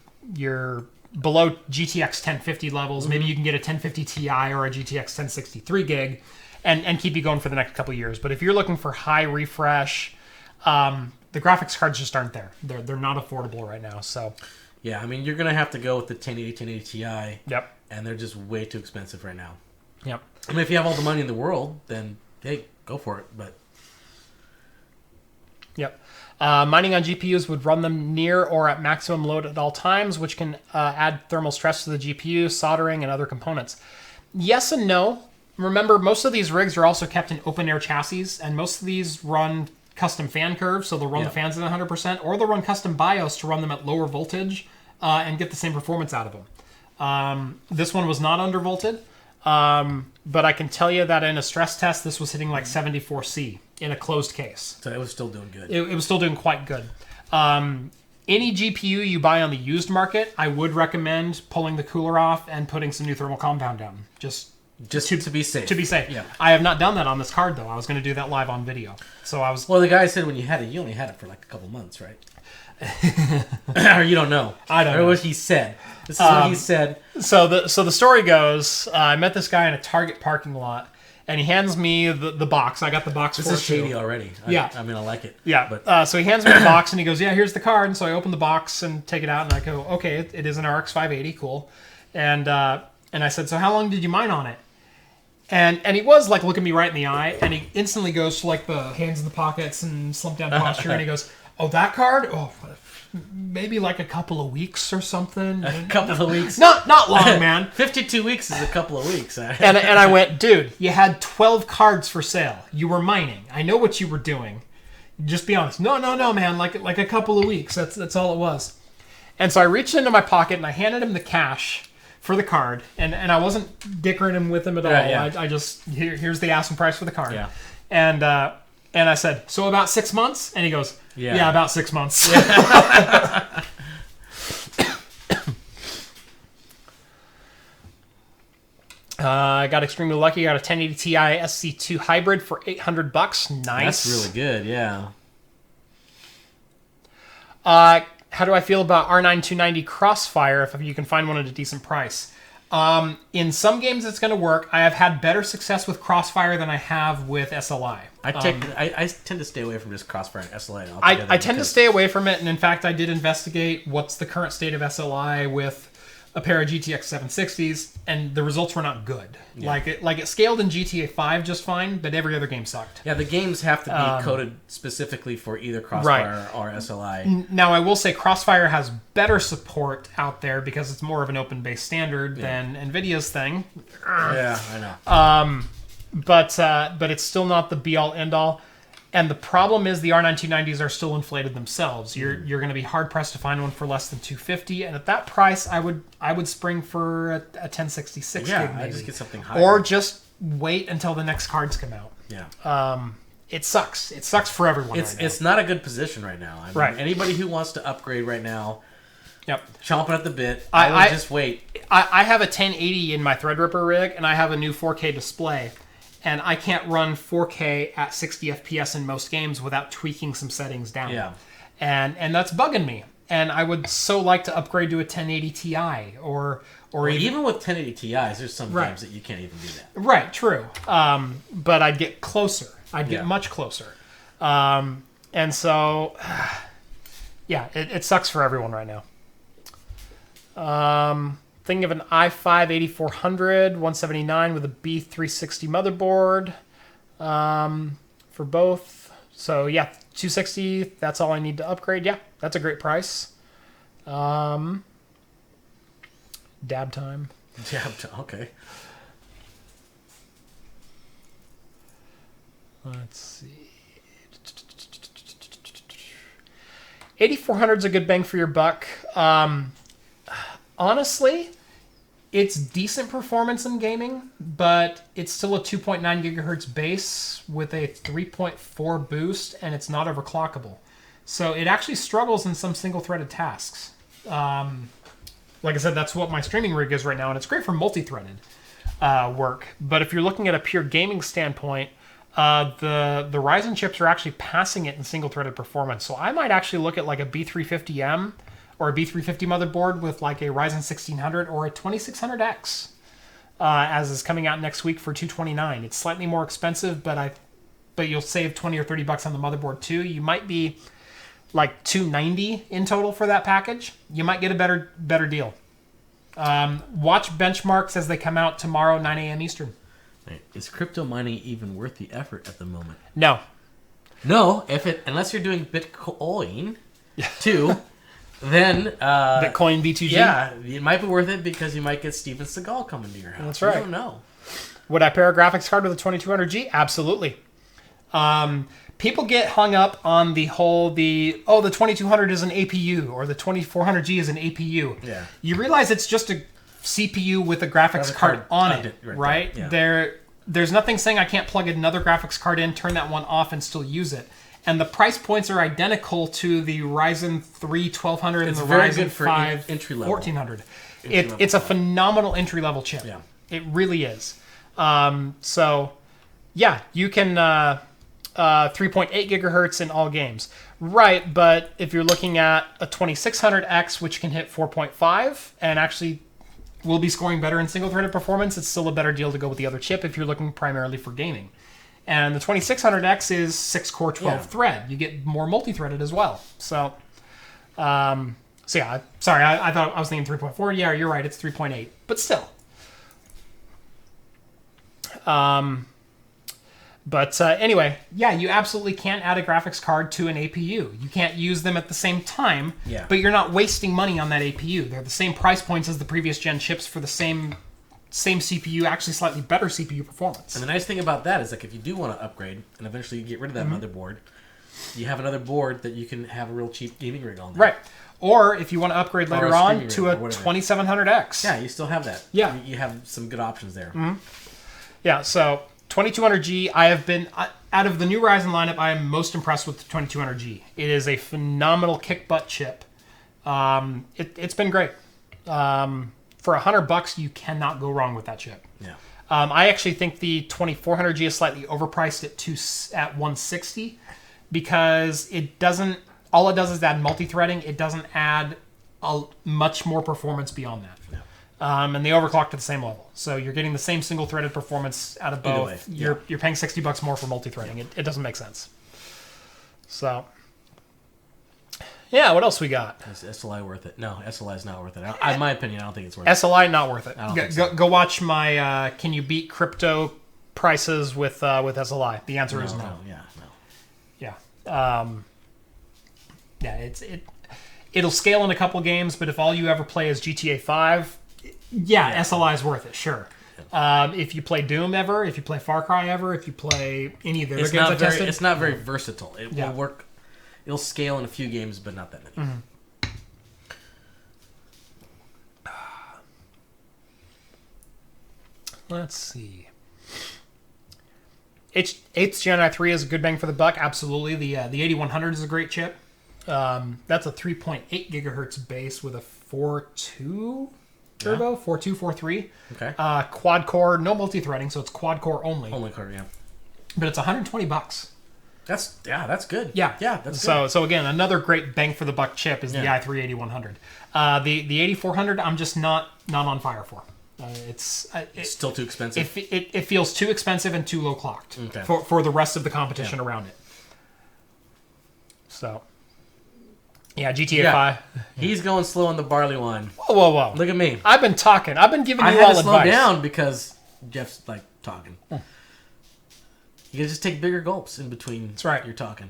below GTX 1050 levels. Maybe you can get a 1050 Ti or a GTX 1063 gig, and keep you going for the next couple of years. But if you're looking for high refresh, the graphics cards just aren't there. They're not affordable right now. So yeah, I mean you're gonna have to go with the 1080 Ti. Yep. And they're just way too expensive right now. Yep. I mean, if you have all the money in the world, then hey, go for it. But yep. Mining on GPUs would run them near or at maximum load at all times, which can add thermal stress to the GPU, soldering, and other components. Yes and no. Remember, most of these rigs are also kept in open-air chassis, and most of these run custom fan curves, so they'll run the fans at 100%, or they'll run custom BIOS to run them at lower voltage and get the same performance out of them. This one was not undervolted, but I can tell you that in a stress test, this was hitting like 74C in a closed case. So it was still doing good. It was still doing quite good. Any GPU you buy on the used market, I would recommend pulling the cooler off and putting some new thermal compound down. Just to be safe. To be safe. Yeah. I have not done that on this card, though. I was going to do that live on video. So I was... Well, the guy said when you had it, you only had it for like a couple months, right? Or you don't know. I don't know. What he said. This is what he said. So the story goes, I met this guy in a Target parking lot, and he hands me the box. I got the box This for is shady too. already. Yeah. I mean, I like it. Yeah. But So he hands me the box, and he goes, yeah, here's the card. And so I open the box and take it out, and I go, okay, it is an RX 580. Cool. And I said, so how long did you mine on it? And he was like looking me right in the eye, and he instantly goes to like the hands in the pockets and slump down posture, and he goes, oh, that card? Oh, maybe like a couple of weeks or something. a couple of weeks. Not long, man. 52 weeks is a couple of weeks. and I went, dude, you had 12 cards for sale. You were mining. I know what you were doing. Just be honest. No, man. Like a couple of weeks. That's all it was. And so I reached into my pocket and I handed him the cash for the card, and I wasn't dickering him with him at all. Yeah. I just here's the asking price for the card. Yeah. And I said, so about 6 months? And he goes, yeah about 6 months. Yeah. I got extremely lucky. I got a 1080 Ti SC2 hybrid for $800. Nice. That's really good. Yeah. How do I feel about R9 290 Crossfire if you can find one at a decent price? In some games it's going to work. I have had better success with Crossfire than I have with SLI. I tend to stay away from just Crossfire and SLI. I tend to stay away from it, and in fact I did investigate what's the current state of SLI with a pair of GTX 760s, and the results were not good. Yeah. Like it scaled in GTA 5 just fine, but every other game sucked. Yeah, the games have to be coded specifically for either Crossfire or SLI. Now, I will say Crossfire has better support out there because it's more of an open-based standard than NVIDIA's thing. Yeah, I know. But it's still not the be-all, end-all. And the problem is the R9 290s are still inflated themselves. You're going to be hard-pressed to find one for less than $250, and at that price, I would spring for a 1066 gig maybe. I just get something higher. Or just wait until the next cards come out. Yeah. It sucks. It sucks for everyone. It's not a good position right now. I mean, right. Anybody who wants to upgrade right now, chomping at the bit. I would just wait. I have a 1080 in my Threadripper rig, and I have a new 4K display. And I can't run 4K at 60 FPS in most games without tweaking some settings down. Yeah. And that's bugging me. And I would so like to upgrade to a 1080 Ti or even with 1080 Ti's, there's some games that you can't even do that. Right, true. But I'd get closer. I'd get much closer. And so, it sucks for everyone right now. Thinking of an i5 8400 179 with a B360 motherboard for both. So yeah, 260. That's all I need to upgrade. Yeah, that's a great price. Dab time. Okay. Let's see. 8400 is a good bang for your buck. honestly, it's decent performance in gaming, but it's still a 2.9 gigahertz base with a 3.4 boost, and it's not overclockable. So it actually struggles in some single-threaded tasks. Like I said, that's what my streaming rig is right now, and it's great for multi-threaded work. But if you're looking at a pure gaming standpoint, the Ryzen chips are actually passing it in single-threaded performance. So I might actually look at like a B350M or a B350 motherboard with like a Ryzen 1600 or a 2600X, as is coming out next week for $229. It's slightly more expensive, but you'll save $20 or $30 on the motherboard too. You might be like $290 in total for that package. You might get a better deal. Watch benchmarks as they come out tomorrow, 9 a.m. Eastern. Is crypto mining even worth the effort at the moment? No. No, unless you're doing Bitcoin too, then Bitcoin B2G. Yeah, it might be worth it because you might get Steven Seagal coming to your house. That's right. You don't know. Would I pair a graphics card with a 2200G? Absolutely. People get hung up on the 2200 is an APU or the 2400G is an APU. Yeah. You realize it's just a CPU with a graphics card on it, right? Yeah. There's nothing saying I can't plug another graphics card in, turn that one off, and still use it. And the price points are identical to the Ryzen 3 1200 and the Ryzen 5 1400. It's a phenomenal entry-level chip. Yeah. It really is. So, yeah, you can 3.8 gigahertz in all games. Right, but if you're looking at a 2600X, which can hit 4.5 and actually will be scoring better in single-threaded performance, it's still a better deal to go with the other chip if you're looking primarily for gaming. And the 2600X is 6-core 12-thread. You get more multi-threaded as well. So yeah, sorry, I thought I was thinking 3.4. Yeah, you're right, it's 3.8. But still. Anyway, yeah, you absolutely can add a graphics card to an APU. You can't use them at the same time, but you're not wasting money on that APU. They're the same price points as the previous gen chips for the same CPU, actually slightly better CPU performance. And the nice thing about that is, like, if you do want to upgrade and eventually get rid of that motherboard, you have another board that you can have a real cheap gaming rig on there. Right. Or if you want to upgrade later on to a 2700X. Yeah, you still have that. Yeah. You have some good options there. Mm-hmm. Yeah, so 2200G, I have been, out of the new Ryzen lineup, I am most impressed with the 2200G. It is a phenomenal kick-butt chip. It's been great. For $100, you cannot go wrong with that chip. Yeah. I actually think the 2400G is slightly overpriced at $160 because all it does is add multi-threading. It doesn't add much more performance beyond that. Yeah. And they overclocked at the same level. So you're getting the same single-threaded performance out of both. You're paying $60 more for multi-threading. Yeah. It doesn't make sense. So, yeah, what else we got? Is SLI worth it? No, SLI is not worth it. In my opinion, I don't think it's worth SLI, not worth it. Go watch my Can You Beat Crypto Prices with SLI. The answer is no. Yeah, it'll scale in a couple games, but if all you ever play is GTA 5, SLI is worth it, sure. If you play Doom ever, if you play Far Cry ever, if you play any of the other games I tested, it's not very versatile. It will work. It'll scale in a few games, but not that many. Mm-hmm. Let's see. 8th Gen i3 is a good bang for the buck. Absolutely. The 8100 is a great chip. That's a 3.8 gigahertz base with a 4.2 turbo, 4.2, 4.3. Okay. Quad core, no multi-threading, so it's quad core only. Only core, yeah. But it's $120. That's good. Yeah, that's good. So again, another great bang for the buck chip is the i3 8100. The 8400, I'm just not on fire for. It's still too expensive. It feels too expensive and too low clocked for the rest of the competition around it. So, yeah, GTA 5. He's going slow on the barley wine. Whoa! Look at me. I've been talking. I've been giving you all advice. I had to slow down because Jeff's like talking. You can just take bigger gulps in between. That's right. You're talking.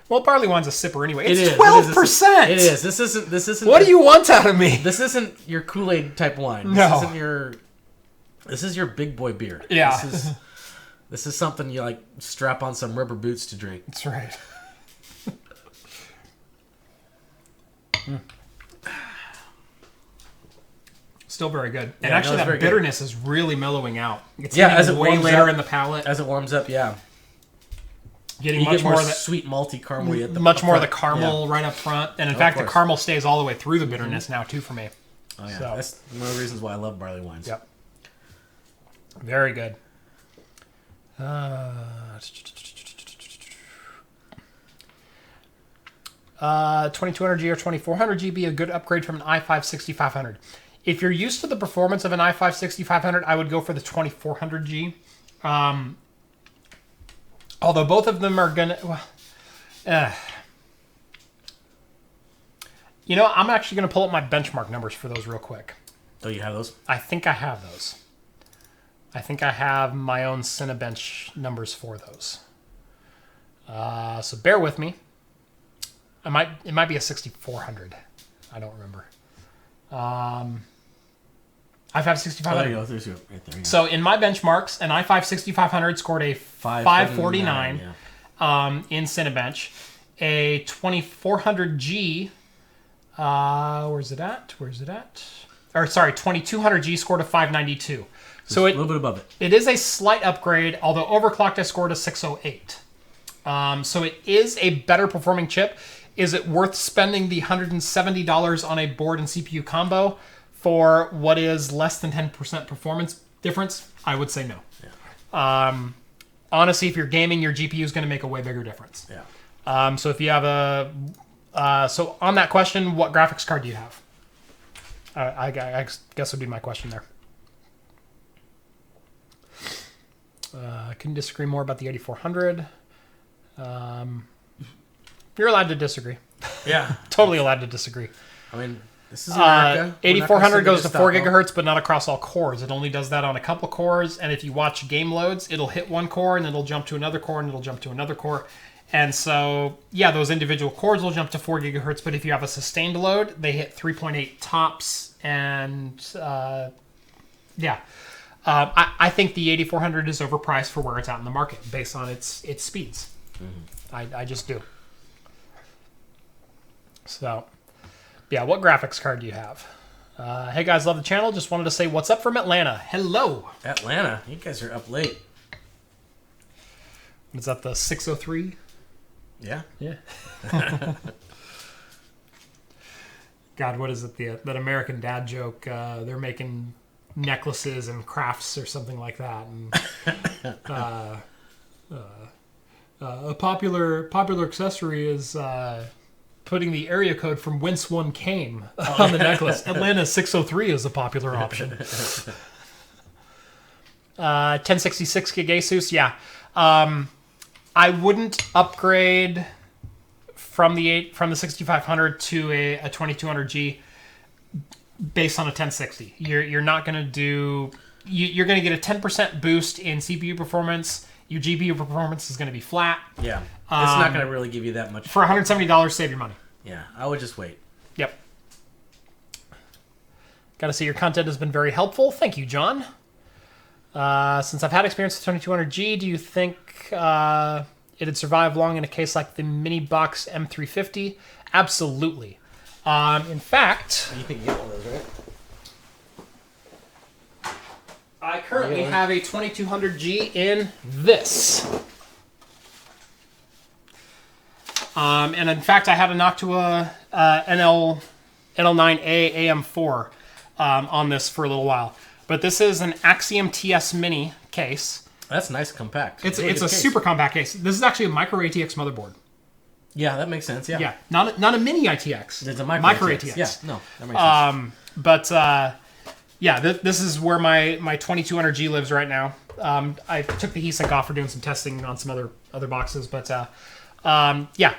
Well, barley wine's a sipper anyway. It's 12%. It is. This isn't. What do you want out of me? This isn't your Kool-Aid type wine. No. This is your big boy beer. Yeah. This is something you like strap on some rubber boots to drink. That's right. still very good. And Yeah, actually, no, it's that very good. bitterness is really mellowing out. It's Yeah, getting as it way warms later up. in the palate. As it warms up, yeah. Getting You much get more more of the sweet malty caramel at the much more of the front. caramel right up front. And in Of fact, the course. caramel stays all the way through the bitterness now, too, for me. Oh, yeah. So. That's one of the reasons why I love barley wines. Yep. Very good. 2200G or 2400G be a good upgrade from an i5-6500. If you're used to the performance of an i5-6500, I would go for the 2400G. Although both of them are gonna, you know, I'm actually gonna pull up my benchmark numbers for those real quick. Oh, you have those? I think I have those. I think I have my own Cinebench numbers for those. So bear with me. It might be a 6400. I don't remember. i5 6500. Oh, there you go. There's your, right there. Yeah. So in my benchmarks, an i5 6500 scored a 549 in Cinebench. A 2400G, where's it at? Or sorry, 2200G scored a 592. So a little bit above it. It is a slight upgrade, although overclocked I scored a 608. So it is a better performing chip. Is it worth spending the $170 on a board and CPU combo for what is less than 10% performance difference? I would say no. Yeah. Honestly, if you're gaming, your GPU is going to make a way bigger difference. Yeah. So if you have so on that question, what graphics card do you have? I guess would be my question there. I couldn't disagree more about the 8400. You're allowed to disagree. Yeah. Totally allowed to disagree. I mean, this is America. 8400 goes to 4 gigahertz, but not across all cores. It only does that on a couple cores, and if you watch game loads, it'll hit one core, and it'll jump to another core, and it'll jump to another core. And so, yeah, those individual cores will jump to 4 gigahertz, but if you have a sustained load, they hit 3.8 tops, and yeah. I think the 8400 is overpriced for where it's at in the market, based on its speeds. Mm-hmm. I just do. So, yeah, what graphics card do you have? Hey guys, love the channel. Just wanted to say what's up from Atlanta. Hello. Atlanta. You guys are up late. Is that the 603? Yeah. Yeah. God, what is it? That American Dad joke. They're making necklaces and crafts or something like that. And a popular accessory is putting the area code from whence one came on the necklace. Atlanta 603 is a popular option. 1066 gig Asus, yeah. I wouldn't upgrade from the 6500 to a 2200G based on a 1060. You're not going to do. You're going to get a 10% boost in CPU performance. Your GPU performance is going to be flat. Yeah, it's not going to really give you that much. For $170, save your money. Yeah, I would just wait. Yep. Got to say your content has been very helpful. Thank you, John. Since I've had experience with 2200G, do you think it'd survive long in a case like the Mini Box M350? Absolutely. In fact, You think you get one of those, right? I currently have a 2200G in this. And in fact, I had a Noctua NL9A AM4 on this for a little while. But this is an Axiom TS Mini case. That's nice, compact. It's a super compact case. This is actually a micro ATX motherboard. Yeah, that makes sense. Yeah. Yeah, not a mini ITX. It's a micro ATX. Yeah, no, that makes sense. But yeah, this is where my 2200G lives right now. I took the heatsink off for doing some testing on some other boxes, but yeah,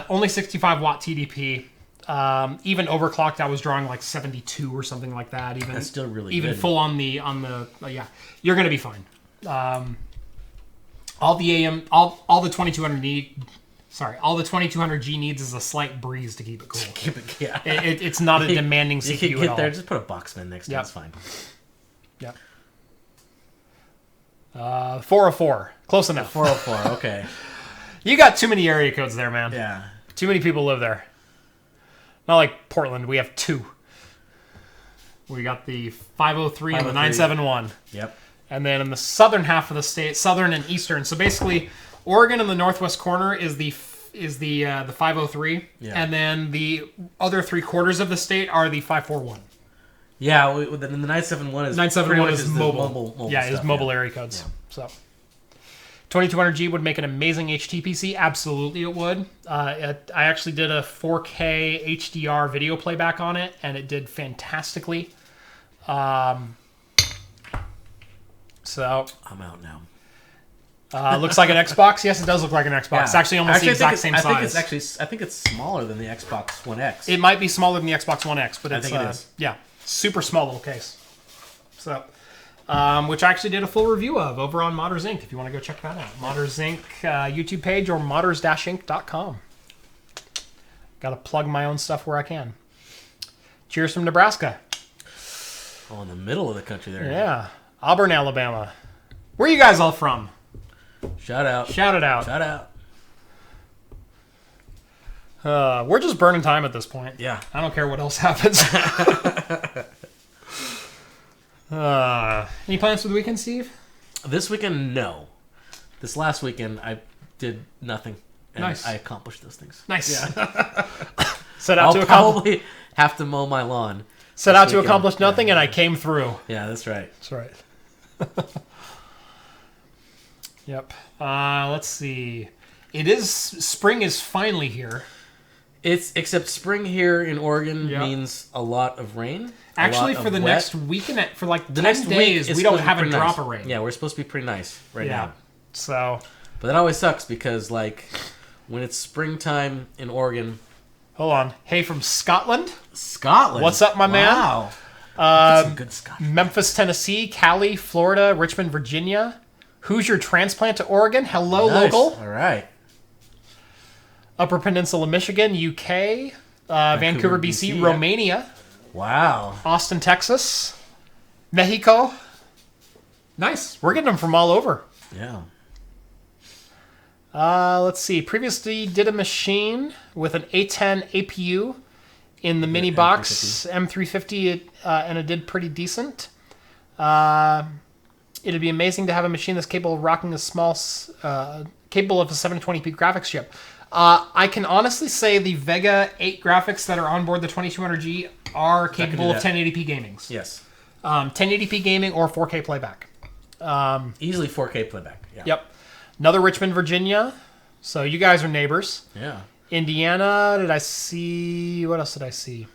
only 65 watt TDP. Even overclocked, I was drawing like 72 or something like that. Even That's still really even good. full on the yeah, you're gonna be fine. All the 2200 need. Sorry, all the 2200G needs is a slight breeze to keep it cool. Keep it, yeah. It's not a demanding CPU You can at get all. there, just put a box fan next to it. Yep. It's fine. Yep. 404. Close enough. 404, okay. You got too many area codes there, man. Yeah. Too many people live there. Not like Portland. We have 2. We got the 503 and the 503. 971. Yep. And then in the southern half of the state, southern and eastern. So basically, Oregon in the northwest corner is the 503, and then the other 3/4 of the state are the 541. Yeah, the 971 is 971 is mobile. mobile Yeah, stuff, it's mobile area codes. Yeah. So 2200G would make an amazing HT-PC. Absolutely, it would. I actually did a 4K HDR video playback on it, and it did fantastically. So I'm out now. looks like an Xbox. Yes, it does look like an Xbox. It's actually almost the exact same size. I think it's smaller than the Xbox One X. It might be smaller than the Xbox One X, but it's, I think it is. Yeah, super small little case. So, which I actually did a full review of over on Modders Inc. If you want to go check that out, Modders Inc. YouTube page or modders-inc.com. Got to plug my own stuff where I can. Cheers from Nebraska. Oh, in the middle of the country there. Yeah, Auburn, Alabama. Where are you guys all from? Shout out. Shout it out. Shout out. We're just burning time at this point. Yeah. I don't care what else happens. Any plans for the weekend, Steve? This weekend, no. This last weekend, I did nothing. And Nice. I accomplished those things. Nice. Yeah. I'll probably have to mow my lawn. Set out to accomplish nothing, and I came through. Yeah, that's right. That's right. Yep. Let's see. Spring is finally here. Except spring here in Oregon Yep. means a lot of rain. Actually, for the next week and for like the next 10 days, we don't have a drop of rain. Yeah, we're supposed to be pretty nice now. So, but that always sucks because like when it's springtime in Oregon. Hold on. Hey, from Scotland. Scotland. What's up, my man? Wow. That's some good Scotch. Memphis, Tennessee, Cali, Florida, Richmond, Virginia. Hoosier transplant to Oregon. Hello, Nice. local. All right. Upper Peninsula, Michigan, UK, Vancouver, BC, yeah. Romania, Wow. Austin, Texas, Mexico. Nice. We're getting them from all over. Yeah. Let's see. Previously did a machine with an A10 APU in the mini box M350, and it did pretty decent. It'd be amazing to have a machine that's capable of rocking capable of a 720p graphics chip. I can honestly say the Vega 8 graphics that are on board the 2200G are capable of 1080p gamings. Yes. 1080p gaming or 4K playback. Easily 4K playback. Yeah. Yep. Another Richmond, Virginia. So you guys are neighbors. Yeah. Indiana. Did I see? What else did I see?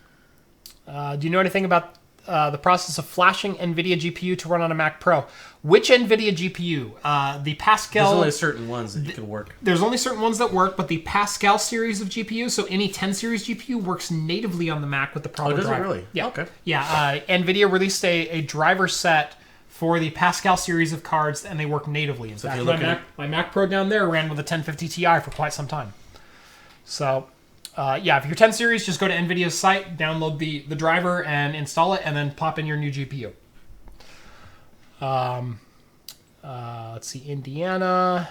Do you know anything about the process of flashing NVIDIA GPU to run on a Mac Pro? Which NVIDIA GPU? The Pascal... There's only certain ones that you can work. There's only certain ones that work, but the Pascal series of GPU, so any 10 series GPU, works natively on the Mac with the proper driver. Does it really? Yeah. Okay. Yeah, NVIDIA released a driver set for the Pascal series of cards, and they work natively. In fact, my Mac Pro down there ran with a 1050 Ti for quite some time. So... yeah, if you're 10 series, just go to NVIDIA's site, download the driver, and install it, and then pop in your new GPU. Let's see, Indiana.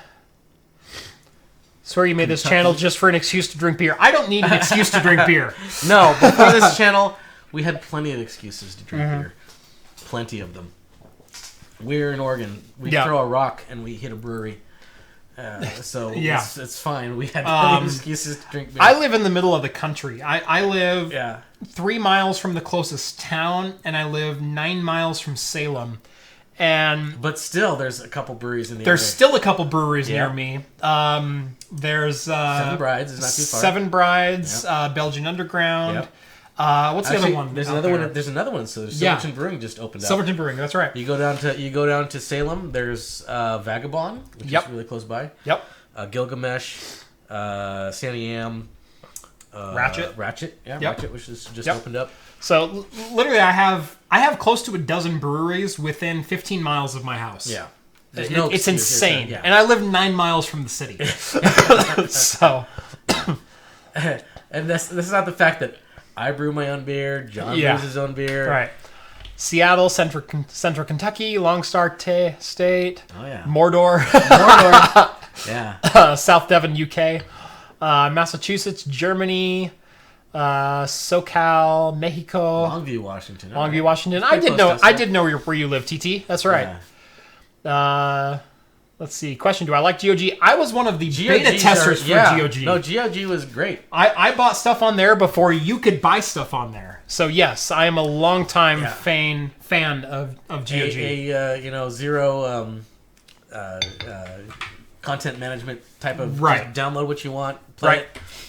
Swear you made this channel just for an excuse to drink beer. I don't need an excuse to drink beer. No, before this channel, we had plenty of excuses to drink beer. Plenty of them. We're in Oregon. We throw a rock and we hit a brewery. So it's fine. We had plenty of excuses to drink beer. I live in the middle of the country. I live 3 miles from the closest town, and I live 9 miles from Salem. But still, there's a couple breweries in the area. There's still a couple breweries near me. There's Seven Brides is not too far. Seven Brides, Belgian Underground. Yep. What's the other one? There's another one. There's another one. So Silverton Brewing just opened up. Silverton Brewing, that's right. You go down to Salem. There's Vagabond, which is really close by. Yep. Gilgamesh, Santiam, Ratchet. Yeah, Ratchet, which is just opened up. So literally, I have close to a dozen breweries within 15 miles of my house. Yeah. It's insane. Yeah. And I live 9 miles from the city. So. And this is not the fact that I brew my own beer, John brews his own beer. Right. Seattle, Central Kentucky, Long Star State. Oh, yeah. Mordor. Yeah. South Devon, UK. Massachusetts, Germany. SoCal, Mexico, Longview, Washington. Longview, Washington. Pretty close to us, I yeah. did know where you live, TT. That's right. Yeah. Let's see. Question: do I like GOG? I was one of the beta GOGs testers for GOG. No, GOG was great. I bought stuff on there before you could buy stuff on there. So yes, I am a longtime fan of GOG. Zero content management type of right. Just download what you want, play it.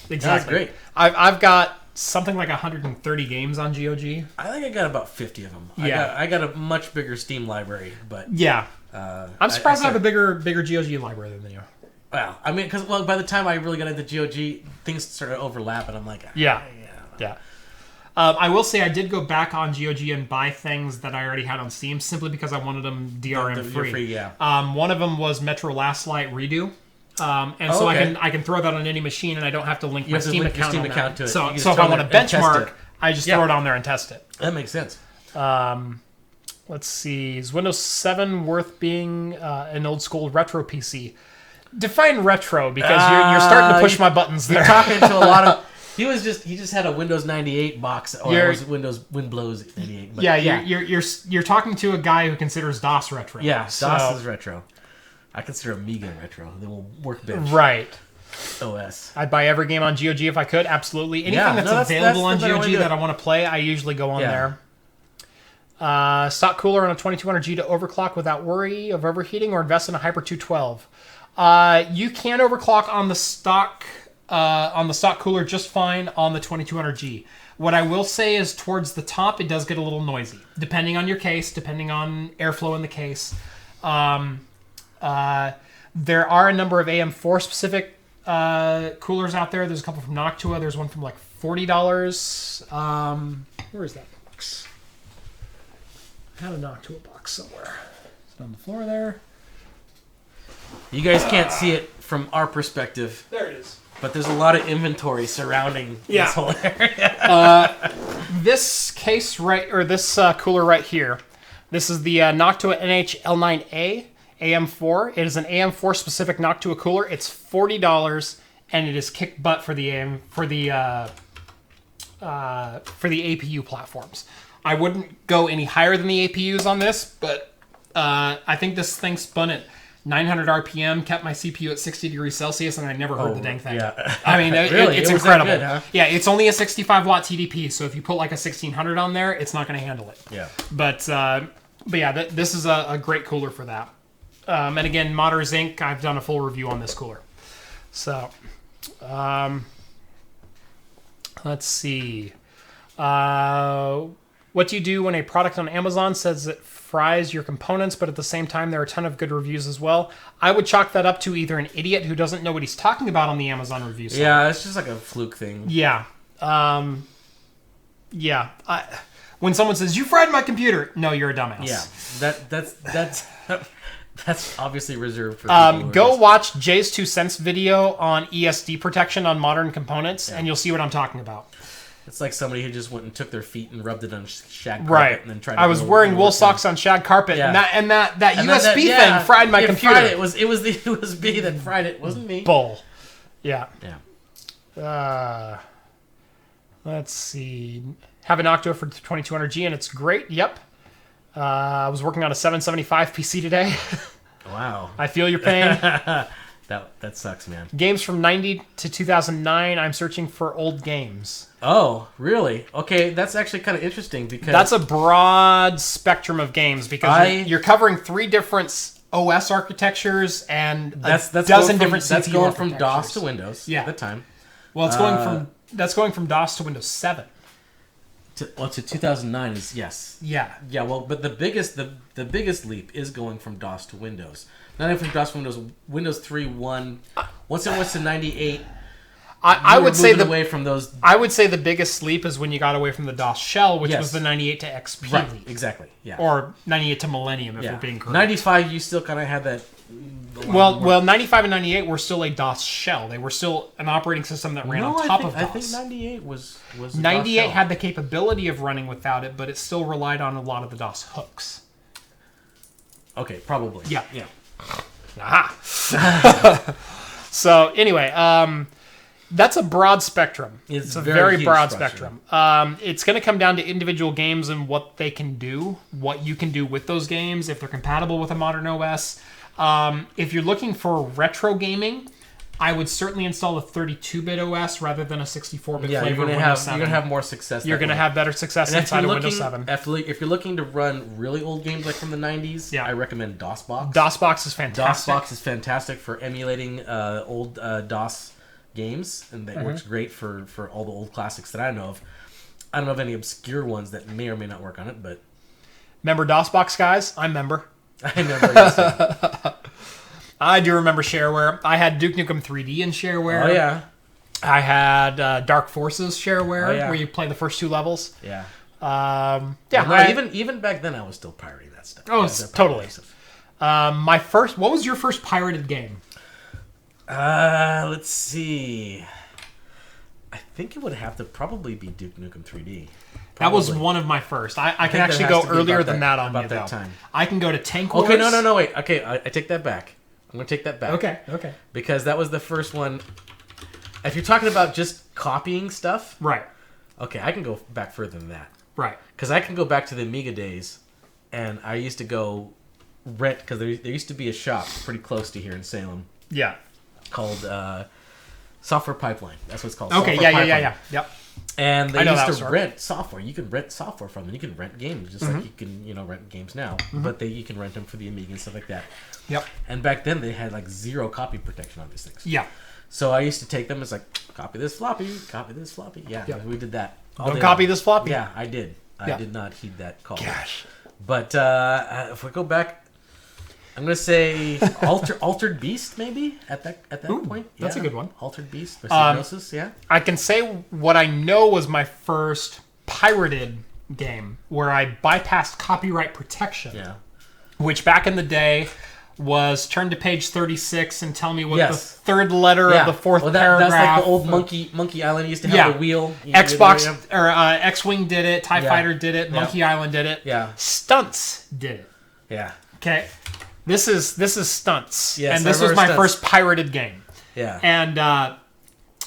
Exactly. That's great. I've got something like 130 games on GOG. I think I got about 50 of them. Yeah. I got a much bigger Steam library, but yeah. I'm surprised I have a bigger GOG library than you. Well, I mean, because by the time I really got into GOG, things started to overlap, and I'm like, yeah. I will say I did go back on GOG and buy things that I already had on Steam simply because I wanted them DRM free. Yeah. One of them was Metro Last Light Redo. I can throw that on any machine and I don't have to link my Steam account to it. So if I want to benchmark, I just throw it on there and test it. That makes sense. Let's see. Is Windows 7 worth being an old school retro PC? Define retro because you're starting to push my buttons there. You're talking to a lot of. He just had a Windows 98 box, or it was Windows 98. But you're talking to a guy who considers DOS retro. Yeah, DOS is retro. I consider Amiga retro. They will workbench. Right. OS. I'd buy every game on GOG if I could. Absolutely. Anything that's available on GOG that I want to play, I usually go on there. Stock cooler on a 2200G to overclock without worry of overheating, or invest in a Hyper 212. You can overclock on the stock cooler just fine on the 2200G. What I will say is towards the top, it does get a little noisy, depending on your case, depending on airflow in the case. There are a number of AM4 specific coolers out there. There's a couple from Noctua. There's one from like $40. Where is that box? I had a Noctua box somewhere. Is it on the floor there? You guys can't see it from our perspective. There it is. But there's a lot of inventory surrounding this whole area. This case this cooler right here. This is the Noctua NH-L9A AM4. It is an AM4 specific Noctua cooler. It's $40 and it is kick butt for the APU platforms. I wouldn't go any higher than the APUs on this, but I think this thing spun at 900 RPM, kept my CPU at 60 degrees Celsius, and I never heard the dang thing. Yeah. I mean, really? It's was incredible. That good, huh? Yeah, it's only a 65 watt TDP, so if you put like a 1600 on there, it's not going to handle it. Yeah. But yeah, this is a great cooler for that. And again, Modders Inc., I've done a full review on this cooler. So, let's see. What do you do when a product on Amazon says it fries your components, but at the same time there are a ton of good reviews as well? I would chalk that up to either an idiot who doesn't know what he's talking about on the Amazon review site. Yeah, it's just like a fluke thing. Yeah. When someone says, you fried my computer, no, you're a dumbass. Yeah, that's obviously reserved for people who go watch Jay's 2 cents video on ESD protection on modern components, and you'll see what I'm talking about. It's like somebody who just went and took their feet and rubbed it on shag carpet, right? And then tried. I was wearing wool socks on shag carpet, and that USB thing fried my computer. It was the USB that fried it. It wasn't me. Bull. Yeah. Yeah. Let's see. Have an Noctua for 2200G, and it's great. Yep. I was working on a 775 PC today. Wow. I feel your pain. That sucks, man. Games from 90 to 2009. I'm searching for old games. Oh, really? Okay, that's actually kind of interesting because that's a broad spectrum of games because you're covering 3 different OS architectures and that's dozen different CPU That's going from architectures. DOS to Windows at the time. Well, that's going from DOS to Windows 7. To 2009 is yes. Yeah. Yeah. Well, but the biggest leap is going from DOS to Windows. Not even from DOS to Windows 3.1. Once it went to 98, I would say away from those. I would say the biggest leap is when you got away from the DOS shell, which was the 98 to XP right, leap. Exactly. Yeah. Or 98 to Millennium, if we're being correct. 95, you still kind of had that. Well, 95 and 98 were still a DOS shell. They were still an operating system that ran on top of DOS. I think 98 was 98 had the capability of running without it, but it still relied on a lot of the DOS hooks. Okay, probably. Yeah. Aha. So anyway, That's a broad spectrum. It's a very huge broad spectrum. It's going to come down to individual games and what they can do, what you can do with those games, if they're compatible with a modern OS. If you're looking for retro gaming, I would certainly install a 32-bit OS rather than a 64-bit flavor of Windows 7. You're going to have more success. You're going to have better success inside of Windows 7. If you're looking to run really old games like from the 90s, I recommend DOSBox. DOSBox is fantastic. DOSBox is fantastic for emulating old DOS games, and that works great for all the old classics that I know of. I don't know of any obscure ones that may or may not work on it, but... Remember DOSBox, guys? I'm member. I remember. I do remember shareware. I had Duke Nukem 3D in shareware. Oh, yeah. I had Dark Forces shareware, where you play the first 2 levels. Yeah. Even back then, I was still pirating that stuff. Oh, totally. What was your first pirated game? Let's see. I think it would have to probably be Duke Nukem 3D. That was one of my first. I can actually go earlier than that on you, though. Time. I can go to Tank Wars. Okay, no, wait. Okay, I take that back. I'm going to take that back. Okay. Because that was the first one. If you're talking about just copying stuff. Right. Okay, I can go back further than that. Right. Because I can go back to the Amiga days, and I used to go rent, because there used to be a shop pretty close to here in Salem. Yeah. Called Software Pipeline. That's what it's called. Okay, yeah. Yep. And they used to rent software. You can rent software from them. You can rent games, just like you can, rent games now. But you can rent them for the Amiga and stuff like that. Yep. And back then, they had like 0 copy protection on these things. Yeah. So I used to take them as like, copy this floppy. Yeah, we did that. Don't copy this floppy? Yeah, I did. I did not heed that call. Gosh. But if we go back, I'm going to say Altered Beast, maybe, at that point. That's a good one. Altered Beast, or Psygnosis, yeah. I can say what I know was my first pirated game, where I bypassed copyright protection. Yeah. Which back in the day was turn to page 36 and tell me what the third letter of the fourth paragraph. That's like the old Monkey Island used to have the wheel. Xbox or X-Wing did it. TIE Fighter did it. Monkey Island did it. Yeah. Stunts did it. Yeah. Okay. This is Stunts. Yes, and this was my first pirated game. Yeah. And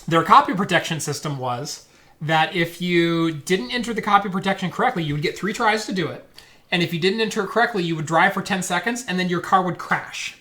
their copy protection system was that if you didn't enter the copy protection correctly, you would get 3 tries to do it. And if you didn't enter it correctly, you would drive for 10 seconds, and then your car would crash.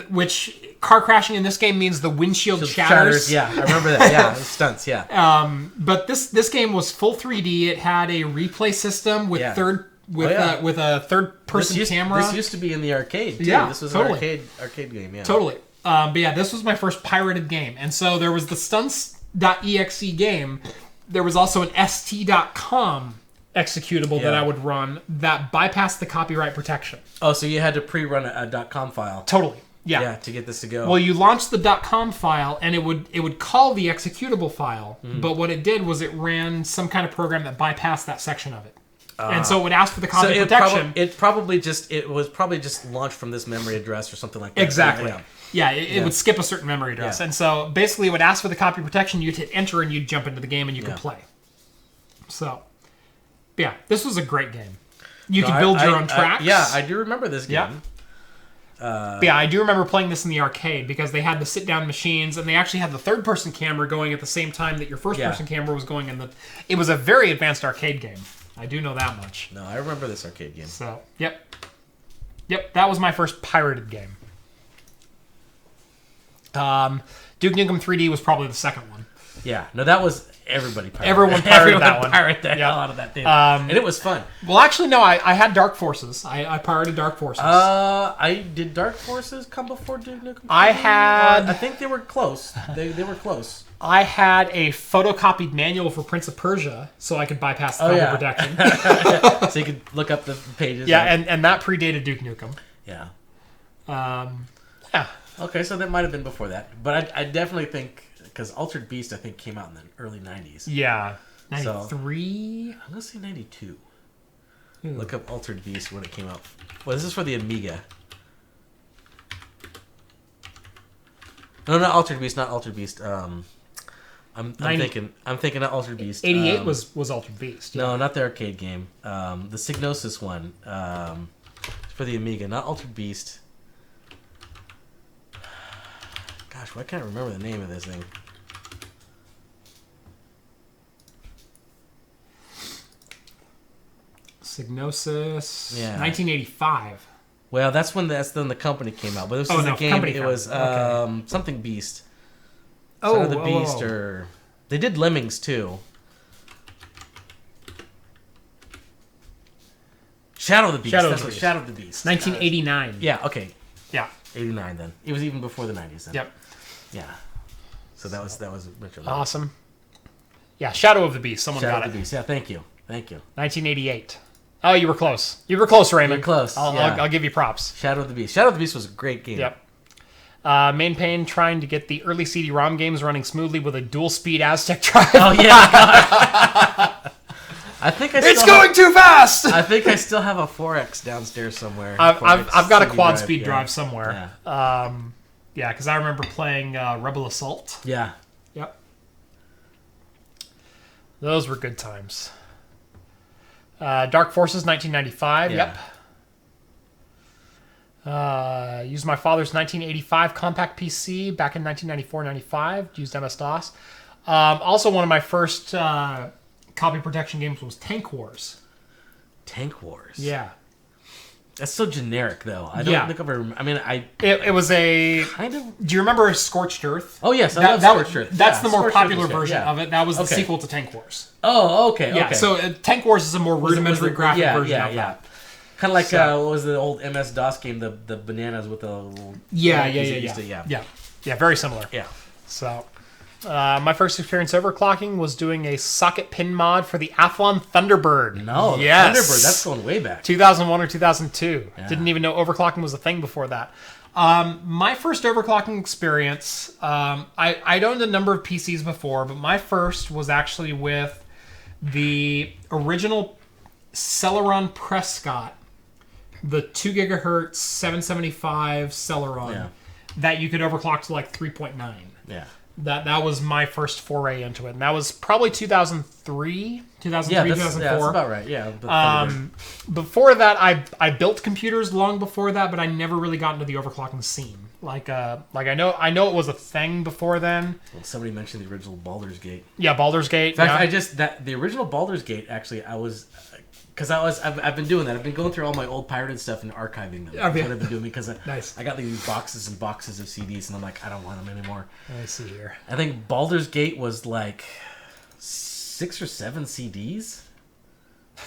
Which, car crashing in this game means the windshield shatters. Yeah, I remember that. Yeah, Stunts, yeah. But this game was full 3D. It had a replay system with a third-person camera. This used to be in the arcade, too. Yeah, this was totally. an arcade game, yeah. Totally. But yeah, this was my first pirated game. And so there was the Stunts.exe game. There was also an ST.com executable that I would run that bypassed the copyright protection. Oh, so you had to pre-run a .com file. Totally. Yeah, to get this to go. Well, you launched the .com file, and it would call the executable file, but what it did was it ran some kind of program that bypassed that section of it. And so it would ask for the copy protection. It was probably just launched from this memory address or something like that. Exactly. It would skip a certain memory address. And so basically it would ask for the copy protection, you'd hit enter, and you'd jump into the game, and you could play. So, yeah, this was a great game. You could build your own tracks. I do remember this game. Yeah, I do remember playing this in the arcade because they had the sit-down machines, and they actually had the third-person camera going at the same time that your first-person camera was going in. It was a very advanced arcade game. I do know that much. No, I remember this arcade game. So, yep, that was my first pirated game. Duke Nukem 3D was probably the second one. Yeah, no, that was everybody pirated. Everyone pirated that one. Pirated the hell out of that thing, and it was fun. Well, actually, no, I had Dark Forces. I pirated Dark Forces. Did Dark Forces come before Duke Nukem 3D? I think they were close. They were close. I had a photocopied manual for Prince of Persia, so I could bypass the copy protection. So you could look up the pages. Yeah, and that predated Duke Nukem. Yeah. Yeah. Okay, so that might have been before that. But I definitely think, because Altered Beast, I think, came out in the early 90s. Yeah. 93? I'm going to say 92. Look up Altered Beast when it came out. Well, this is for the Amiga. No, not Altered Beast, not Altered Beast. I'm thinking of Altered Beast. 88 was Altered Beast. Yeah. No, not the arcade game. The Psygnosis one. For the Amiga, not Altered Beast. Gosh, why can't I remember the name of this thing? Psygnosis. Yeah. 1985. Well, that's when the company came out. But this was a game. It was something Beast. Son of the Beast, or they did Lemmings too. Shadow of the Beast. Shadow of the Beast. 1989. Yeah. Okay. Yeah. 89 then. It was even before the 90s then. Yep. Yeah. So that was much of awesome. Yeah, Shadow of the Beast. Someone got it. Shadow of the Beast. Yeah, thank you. 1988. Oh, you were close. You were close, Raymond. You're close. I'll give you props. Shadow of the Beast. Shadow of the Beast was a great game. Yep. Main pain trying to get the early CD-ROM games running smoothly with a dual-speed Aztec drive. Oh yeah. It's going too fast. I think I still have a 4X downstairs somewhere. I've got a quad speed drive somewhere. Yeah. Yeah, because I remember playing Rebel Assault. Yeah. Yep. Those were good times. Dark Forces, 1995. Yeah. Yep. Used my father's 1985 compact PC back in 1994-95. Used MS-DOS. Also, one of my first copy protection games was Tank Wars. Tank Wars? Yeah. That's so generic, though. I don't think I've ever... I mean, It was a... Kind of... Do you remember Scorched Earth? Oh, yes. I love Scorched Earth. That's the more popular version of it. That was the sequel to Tank Wars. Oh, okay. Yeah, so Tank Wars is a more rudimentary graphic version of that. Kind of like, what was the old MS-DOS game, the bananas with the little... Yeah, very similar. Yeah. So... my first experience overclocking was doing a socket pin mod for the Athlon Thunderbird. No, yes. Thunderbird, that's going way back. 2001 or 2002. Yeah. Didn't even know overclocking was a thing before that. My first overclocking experience, I'd owned a number of PCs before, but my first was actually with the original Celeron Prescott, the 2 gigahertz 775 Celeron that you could overclock to like 3.9. Yeah. That was my first foray into it. And that was probably 2003, 2004. Yeah, that's about right. Yeah. Before that, I built computers long before that, but I never really got into the overclocking scene. Like I know it was a thing before then. Well, somebody mentioned the original Baldur's Gate. Yeah, Baldur's Gate. In fact, the original Baldur's Gate, actually, I've been doing that. I've been going through all my old pirated stuff and archiving them. That's what I've been doing because I got these boxes and boxes of CDs, and I'm like, I don't want them anymore. Let me see here. I think Baldur's Gate was like 6 or 7 CDs.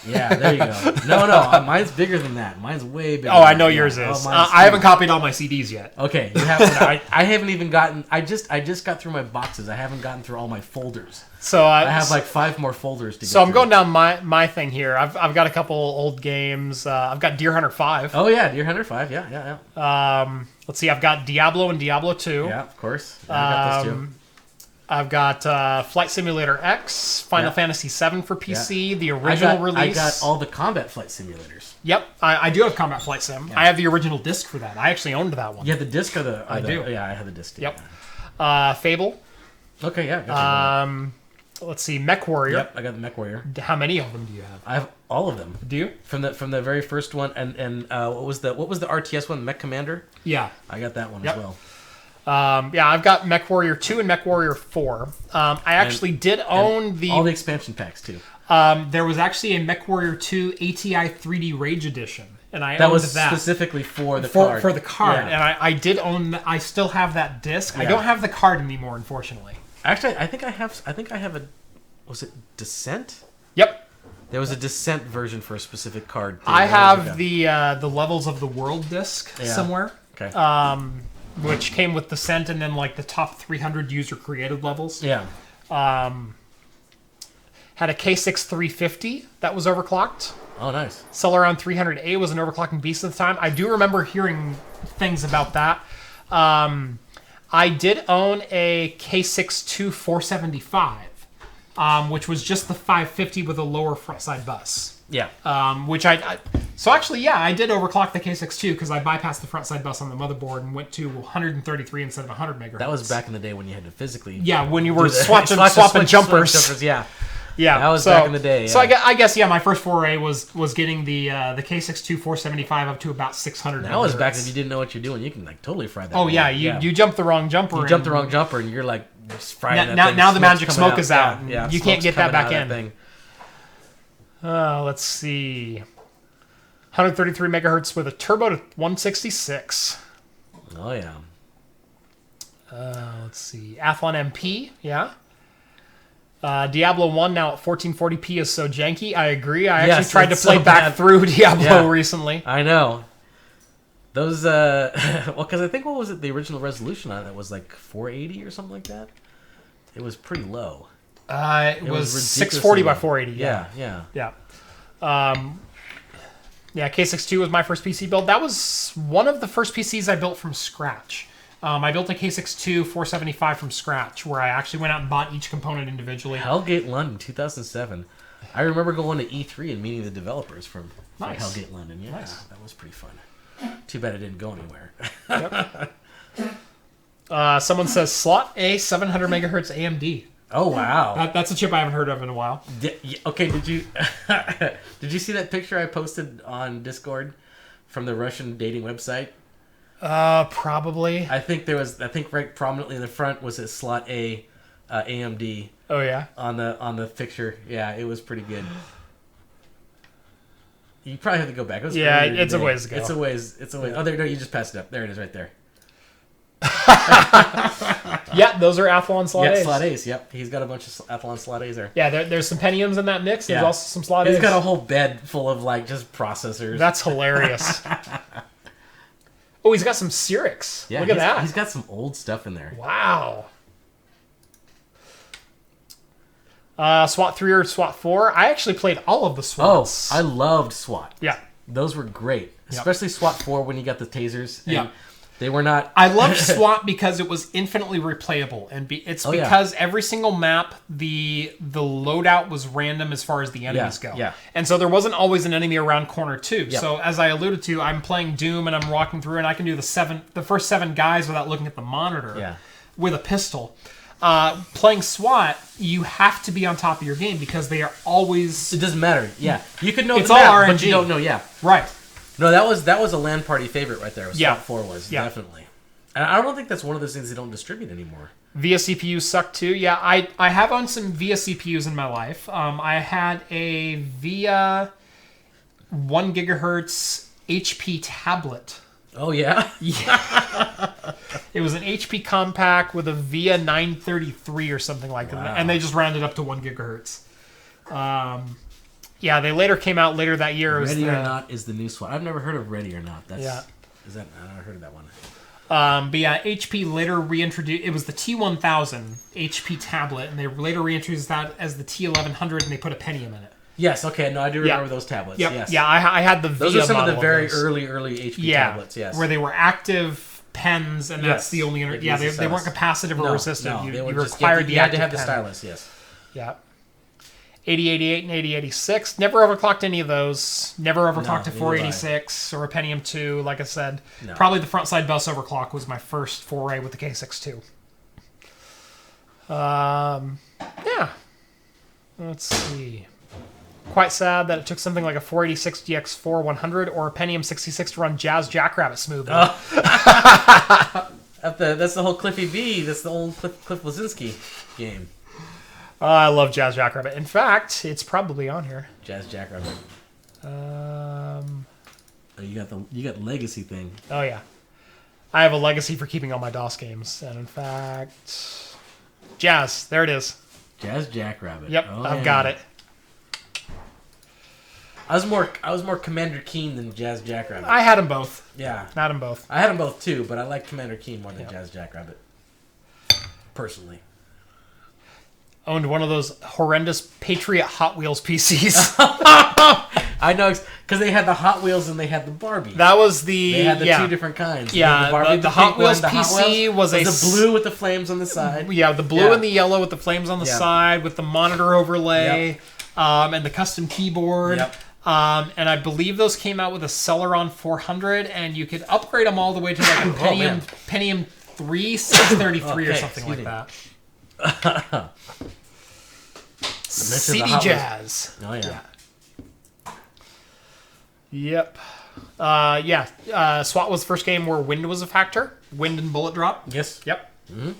Yeah, there you go. No, mine's bigger than that. Mine's way bigger. Oh, I know yours is. I haven't copied all my CDs yet. Okay, you haven't. I haven't even gotten. I just got through my boxes. I haven't gotten through all my folders. So I have like 5 more folders to get So I'm through. going down my thing here. I've got a couple old games. I've got Deer Hunter 5. Oh yeah, Deer Hunter 5. Yeah. Let's see. I've got Diablo and Diablo 2. Yeah, of course. Yeah, I got those too. I've got Flight Simulator X, Final Fantasy VII for PC, the original release. I got all the Combat Flight Simulators. Yep, I do have Combat Flight Sim. Yeah. I have the original disc for that. I actually owned that one. You have the disc or the... I do. Yeah, I have the disc too. Yep. Fable. Okay, yeah. Gotcha. Let's see, Mech Warrior. Yep, I got the Mech Warrior. How many of them do you have? I have all of them. Do you? From the very first one, and what was the RTS one? Mech Commander. Yeah, I got that one as well. I've got Mech Warrior 2 and Mech Warrior 4. I actually did own all the expansion packs too. There was actually a Mech Warrior 2 ATI 3D Rage Edition, and I that owned was that specifically for the card. For the card, yeah. And I did own. I still have that disc. Yeah. I don't have the card anymore, unfortunately. Actually, I think I have a. Was it Descent? Yep. There was a Descent version for a specific card. I have the Levels of the World disc somewhere. Okay. Which came with Descent and then like the top 300 user created levels. Yeah. Had a K6 350 that was overclocked. Oh, nice. Celeron 300A was an overclocking beast at the time. I do remember hearing things about that. I did own a K6 2475, which was just the 550 with a lower front side bus. Yeah. So actually, I did overclock the K6 because I bypassed the front side bus on the motherboard and went to 133 instead of 100 megahertz. That was back in the day when you had to physically. Yeah, when you were swapping jumpers. Yeah. Yeah, that was back in the day. Yeah. So I guess my first foray was getting the K6 2475 up to about 600. That was back if you didn't know what you're doing. You can like totally fry that. Oh yeah, you jumped the wrong jumper. You jumped the wrong jumper, and you're like frying that thing. Now the magic smoke is out. Yeah, you can't get that back in. Thing. Let's see. 133 megahertz with a turbo to 166. Oh, yeah. Let's see. Athlon MP, yeah. Diablo 1 now at 1440p is so janky. I agree. I actually tried to play back through Diablo recently. I know. Those, well, because I think, what was it, the original resolution on it was like 480 or something like that? It was pretty low. It was 640 by 480. Yeah. Yeah, K62 was my first PC build. That was one of the first PCs I built from scratch. I built a K62 475 from scratch, where I actually went out and bought each component individually. Hellgate London, 2007. I remember going to E3 and meeting the developers from Hellgate London. Yeah, that was pretty fun. Too bad it didn't go anywhere. Yep. Someone says slot A 700 megahertz AMD. Oh wow, that's a chip I haven't heard of in a while. Okay, did you see that picture I posted on Discord from the Russian dating website? Probably. I think right prominently in the front was a slot A AMD. Oh yeah. On the picture, yeah, it was pretty good. You probably have to go back. It's a ways to go. It's a ways. Oh, there. No, you just passed it up. There it is, right there. Yeah, those are Athlon slot A's. Yeah, slot A's. Yep, he's got a bunch of Athlon slot A's there. Yeah, there's some Pentiums in that mix. There's also some slot A's. He's got a whole bed full of like just processors. That's hilarious. Oh, he's got some Cyrix. Yeah, look at that. He's got some old stuff in there. Wow. SWAT 3 or SWAT 4. I actually played all of the SWATs. Oh, I loved SWAT. Yeah. Those were great. Especially SWAT 4 when you got the tasers. Yeah. They were not... I loved SWAT because it was infinitely replayable. And because every single map, the loadout was random as far as the enemies go. Yeah. And so there wasn't always an enemy around corner 2. Yep. So as I alluded to, I'm playing Doom and I'm walking through and I can do the first 7 guys without looking at the monitor with a pistol. Playing SWAT, you have to be on top of your game because they are always... It doesn't matter. Yeah. You could know it's the map, all RNG. but you don't know. Yeah. Right. No, that was a LAN party favorite right there. SWAT 4 was, definitely. And I don't think that's one of those things they don't distribute anymore. VIA CPUs suck too. Yeah, I have owned some VIA CPUs in my life. I had a VIA 1 gigahertz HP tablet. Oh, yeah? Yeah. It was an HP compact with a VIA 933 or something like that. And they just rounded up to 1 gigahertz. Yeah, they later came out later that year. Ready or Not is the new SWAT. I've never heard of Ready or Not. I've never heard of that one. But yeah, HP later reintroduced... It was the T1000 HP tablet, and they later reintroduced that as the T1100, and they put a Pentium in it. Yes, okay. No, I do remember those tablets. Yep. Yes. Yeah, I had the VIA. Those are some of the model very early HP tablets, yes. Where they were active pens, and that's the only... they weren't capacitive or resistive. You required the active pen. You had to have the stylus, yes. Yeah. 8088 and 8086. Never overclocked any of those. Never overclocked a 486 or a Pentium 2, like I said. No. Probably the front side bus overclock was my first foray with the K62. Yeah. Let's see. Quite sad that it took something like a 486 GX4 100 or a Pentium 66 to run Jazz Jackrabbit smoothly. That's the whole Cliffy B. That's the old Cliff Blazinski game. I love Jazz Jackrabbit. In fact, it's probably on here. Jazz Jackrabbit. You got legacy thing. Oh yeah, I have a legacy for keeping all my DOS games, and in fact, Jazz. There it is. Jazz Jackrabbit. Yep, I've got it. I was more Commander Keen than Jazz Jackrabbit. I had them both. Yeah, had them both. I had them both too, but I like Commander Keen more than Jazz Jackrabbit. Personally. Owned one of those horrendous Patriot Hot Wheels PCs. I know, because they had the Hot Wheels and they had the Barbie. That was the... They had the two different kinds. Yeah, the, Barbie, the Hot Wheels PC was the blue with the flames on the side. Yeah, the blue and the yellow with the flames on the side, with the monitor overlay, and the custom keyboard. Yep. And I believe those came out with a Celeron 400, and you could upgrade them all the way to like a Pentium 3 633 or something like that. CD Jazz. Oh yeah. Yep. SWAT was the first game where wind was a factor. Wind and bullet drop. Yes. Yep. Mm-hmm.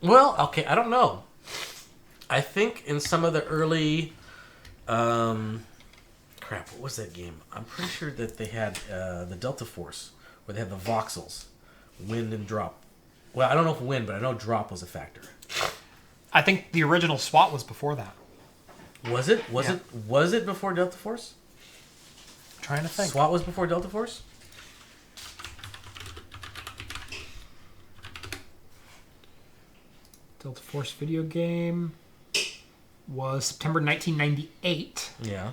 Well, okay, I don't know. I think in some of the early Crap, what was that game? I'm pretty sure that they had the Delta Force, where they had the voxels, wind and drop. Well, I don't know if wind, but I know drop was a factor. I think the original SWAT was before that. Was it? Was it before Delta Force? I'm trying to think. SWAT was before Delta Force? Delta Force video game was September 1998. Yeah.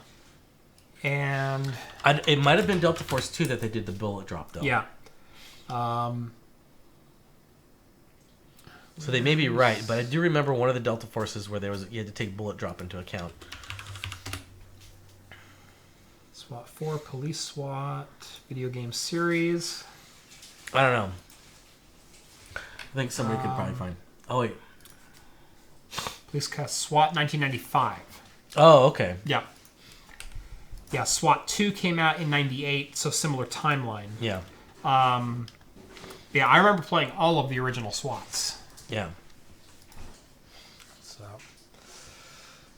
And It might have been Delta Force 2 that they did the bullet drop, though. yeah. So they may be right, but I do remember one of the Delta Forces where you had to take bullet drop into account. SWAT 4, Police SWAT, video game series. I don't know. I think somebody could probably find. Oh, wait. Police Cast SWAT 1995. Oh, okay. Yeah. Yeah, SWAT 2 came out in 98, so similar timeline. Yeah. Yeah, I remember playing all of the original SWATs. Yeah. So.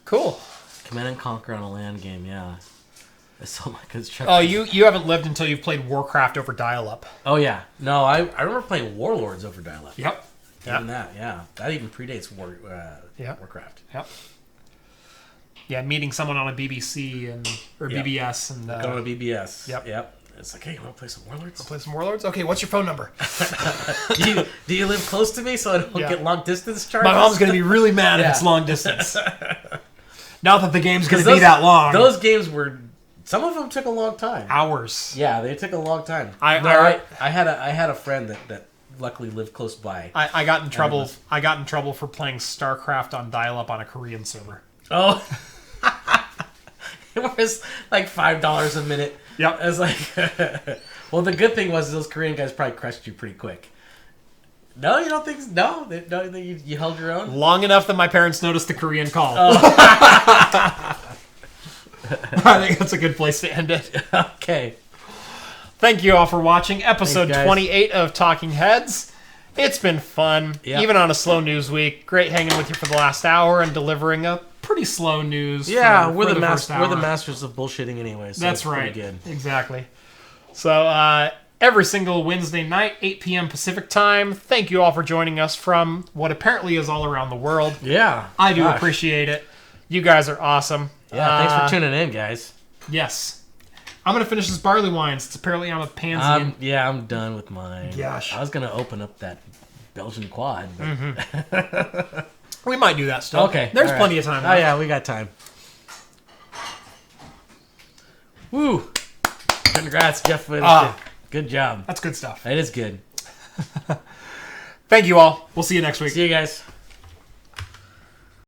Cool. Command and Conquer on a land game, yeah. That's all my good stuff. Oh, you haven't lived until you've played Warcraft over dial-up. Oh, yeah. No, I remember playing Warlords over dial-up. Yep. Even that, yeah. That even predates Warcraft. Yep. Yeah, meeting someone on a BBC or BBS and going to BBS. Yep. It's like, hey, you want to play some Warlords? Play some Warlords? Okay, what's your phone number? do you live close to me so I don't get long distance charges? My mom's going to be really mad if it's long distance. Not that the game's going to be that long. Those games were... Some of them took a long time. Hours. Yeah, they took a long time. I had a friend that luckily lived close by. I got in trouble. I got in trouble for playing StarCraft on dial-up on a Korean server. Oh, it was like $5 a minute. Yep. I was like, well, the good thing was those Korean guys probably crushed you pretty quick. No, you don't think so? No, you held your own? Long enough that my parents noticed the Korean call. Oh. I think that's a good place to end it. Okay. Thank you all for watching episode 28 of Talking Heads. It's been fun, even on a slow news week. Great hanging with you for the last hour and delivering a pretty slow news. Yeah, for we're the first masters of bullshitting anyway. So that's right. Good. Exactly. So every single Wednesday night, 8 p.m. Pacific time. Thank you all for joining us from what apparently is all around the world. Yeah, I do appreciate it. You guys are awesome. Yeah, thanks for tuning in, guys. Yes. I'm going to finish this barley wine since apparently I'm a pansy. I'm done with mine. Gosh. I was going to open up that Belgian quad. But... We might do that still. Okay. There's plenty of time Oh, left. yeah, we got time. Woo. Congrats, Jeff. Good job. That's good stuff. It is good. Thank you all. We'll see you next week. See you guys.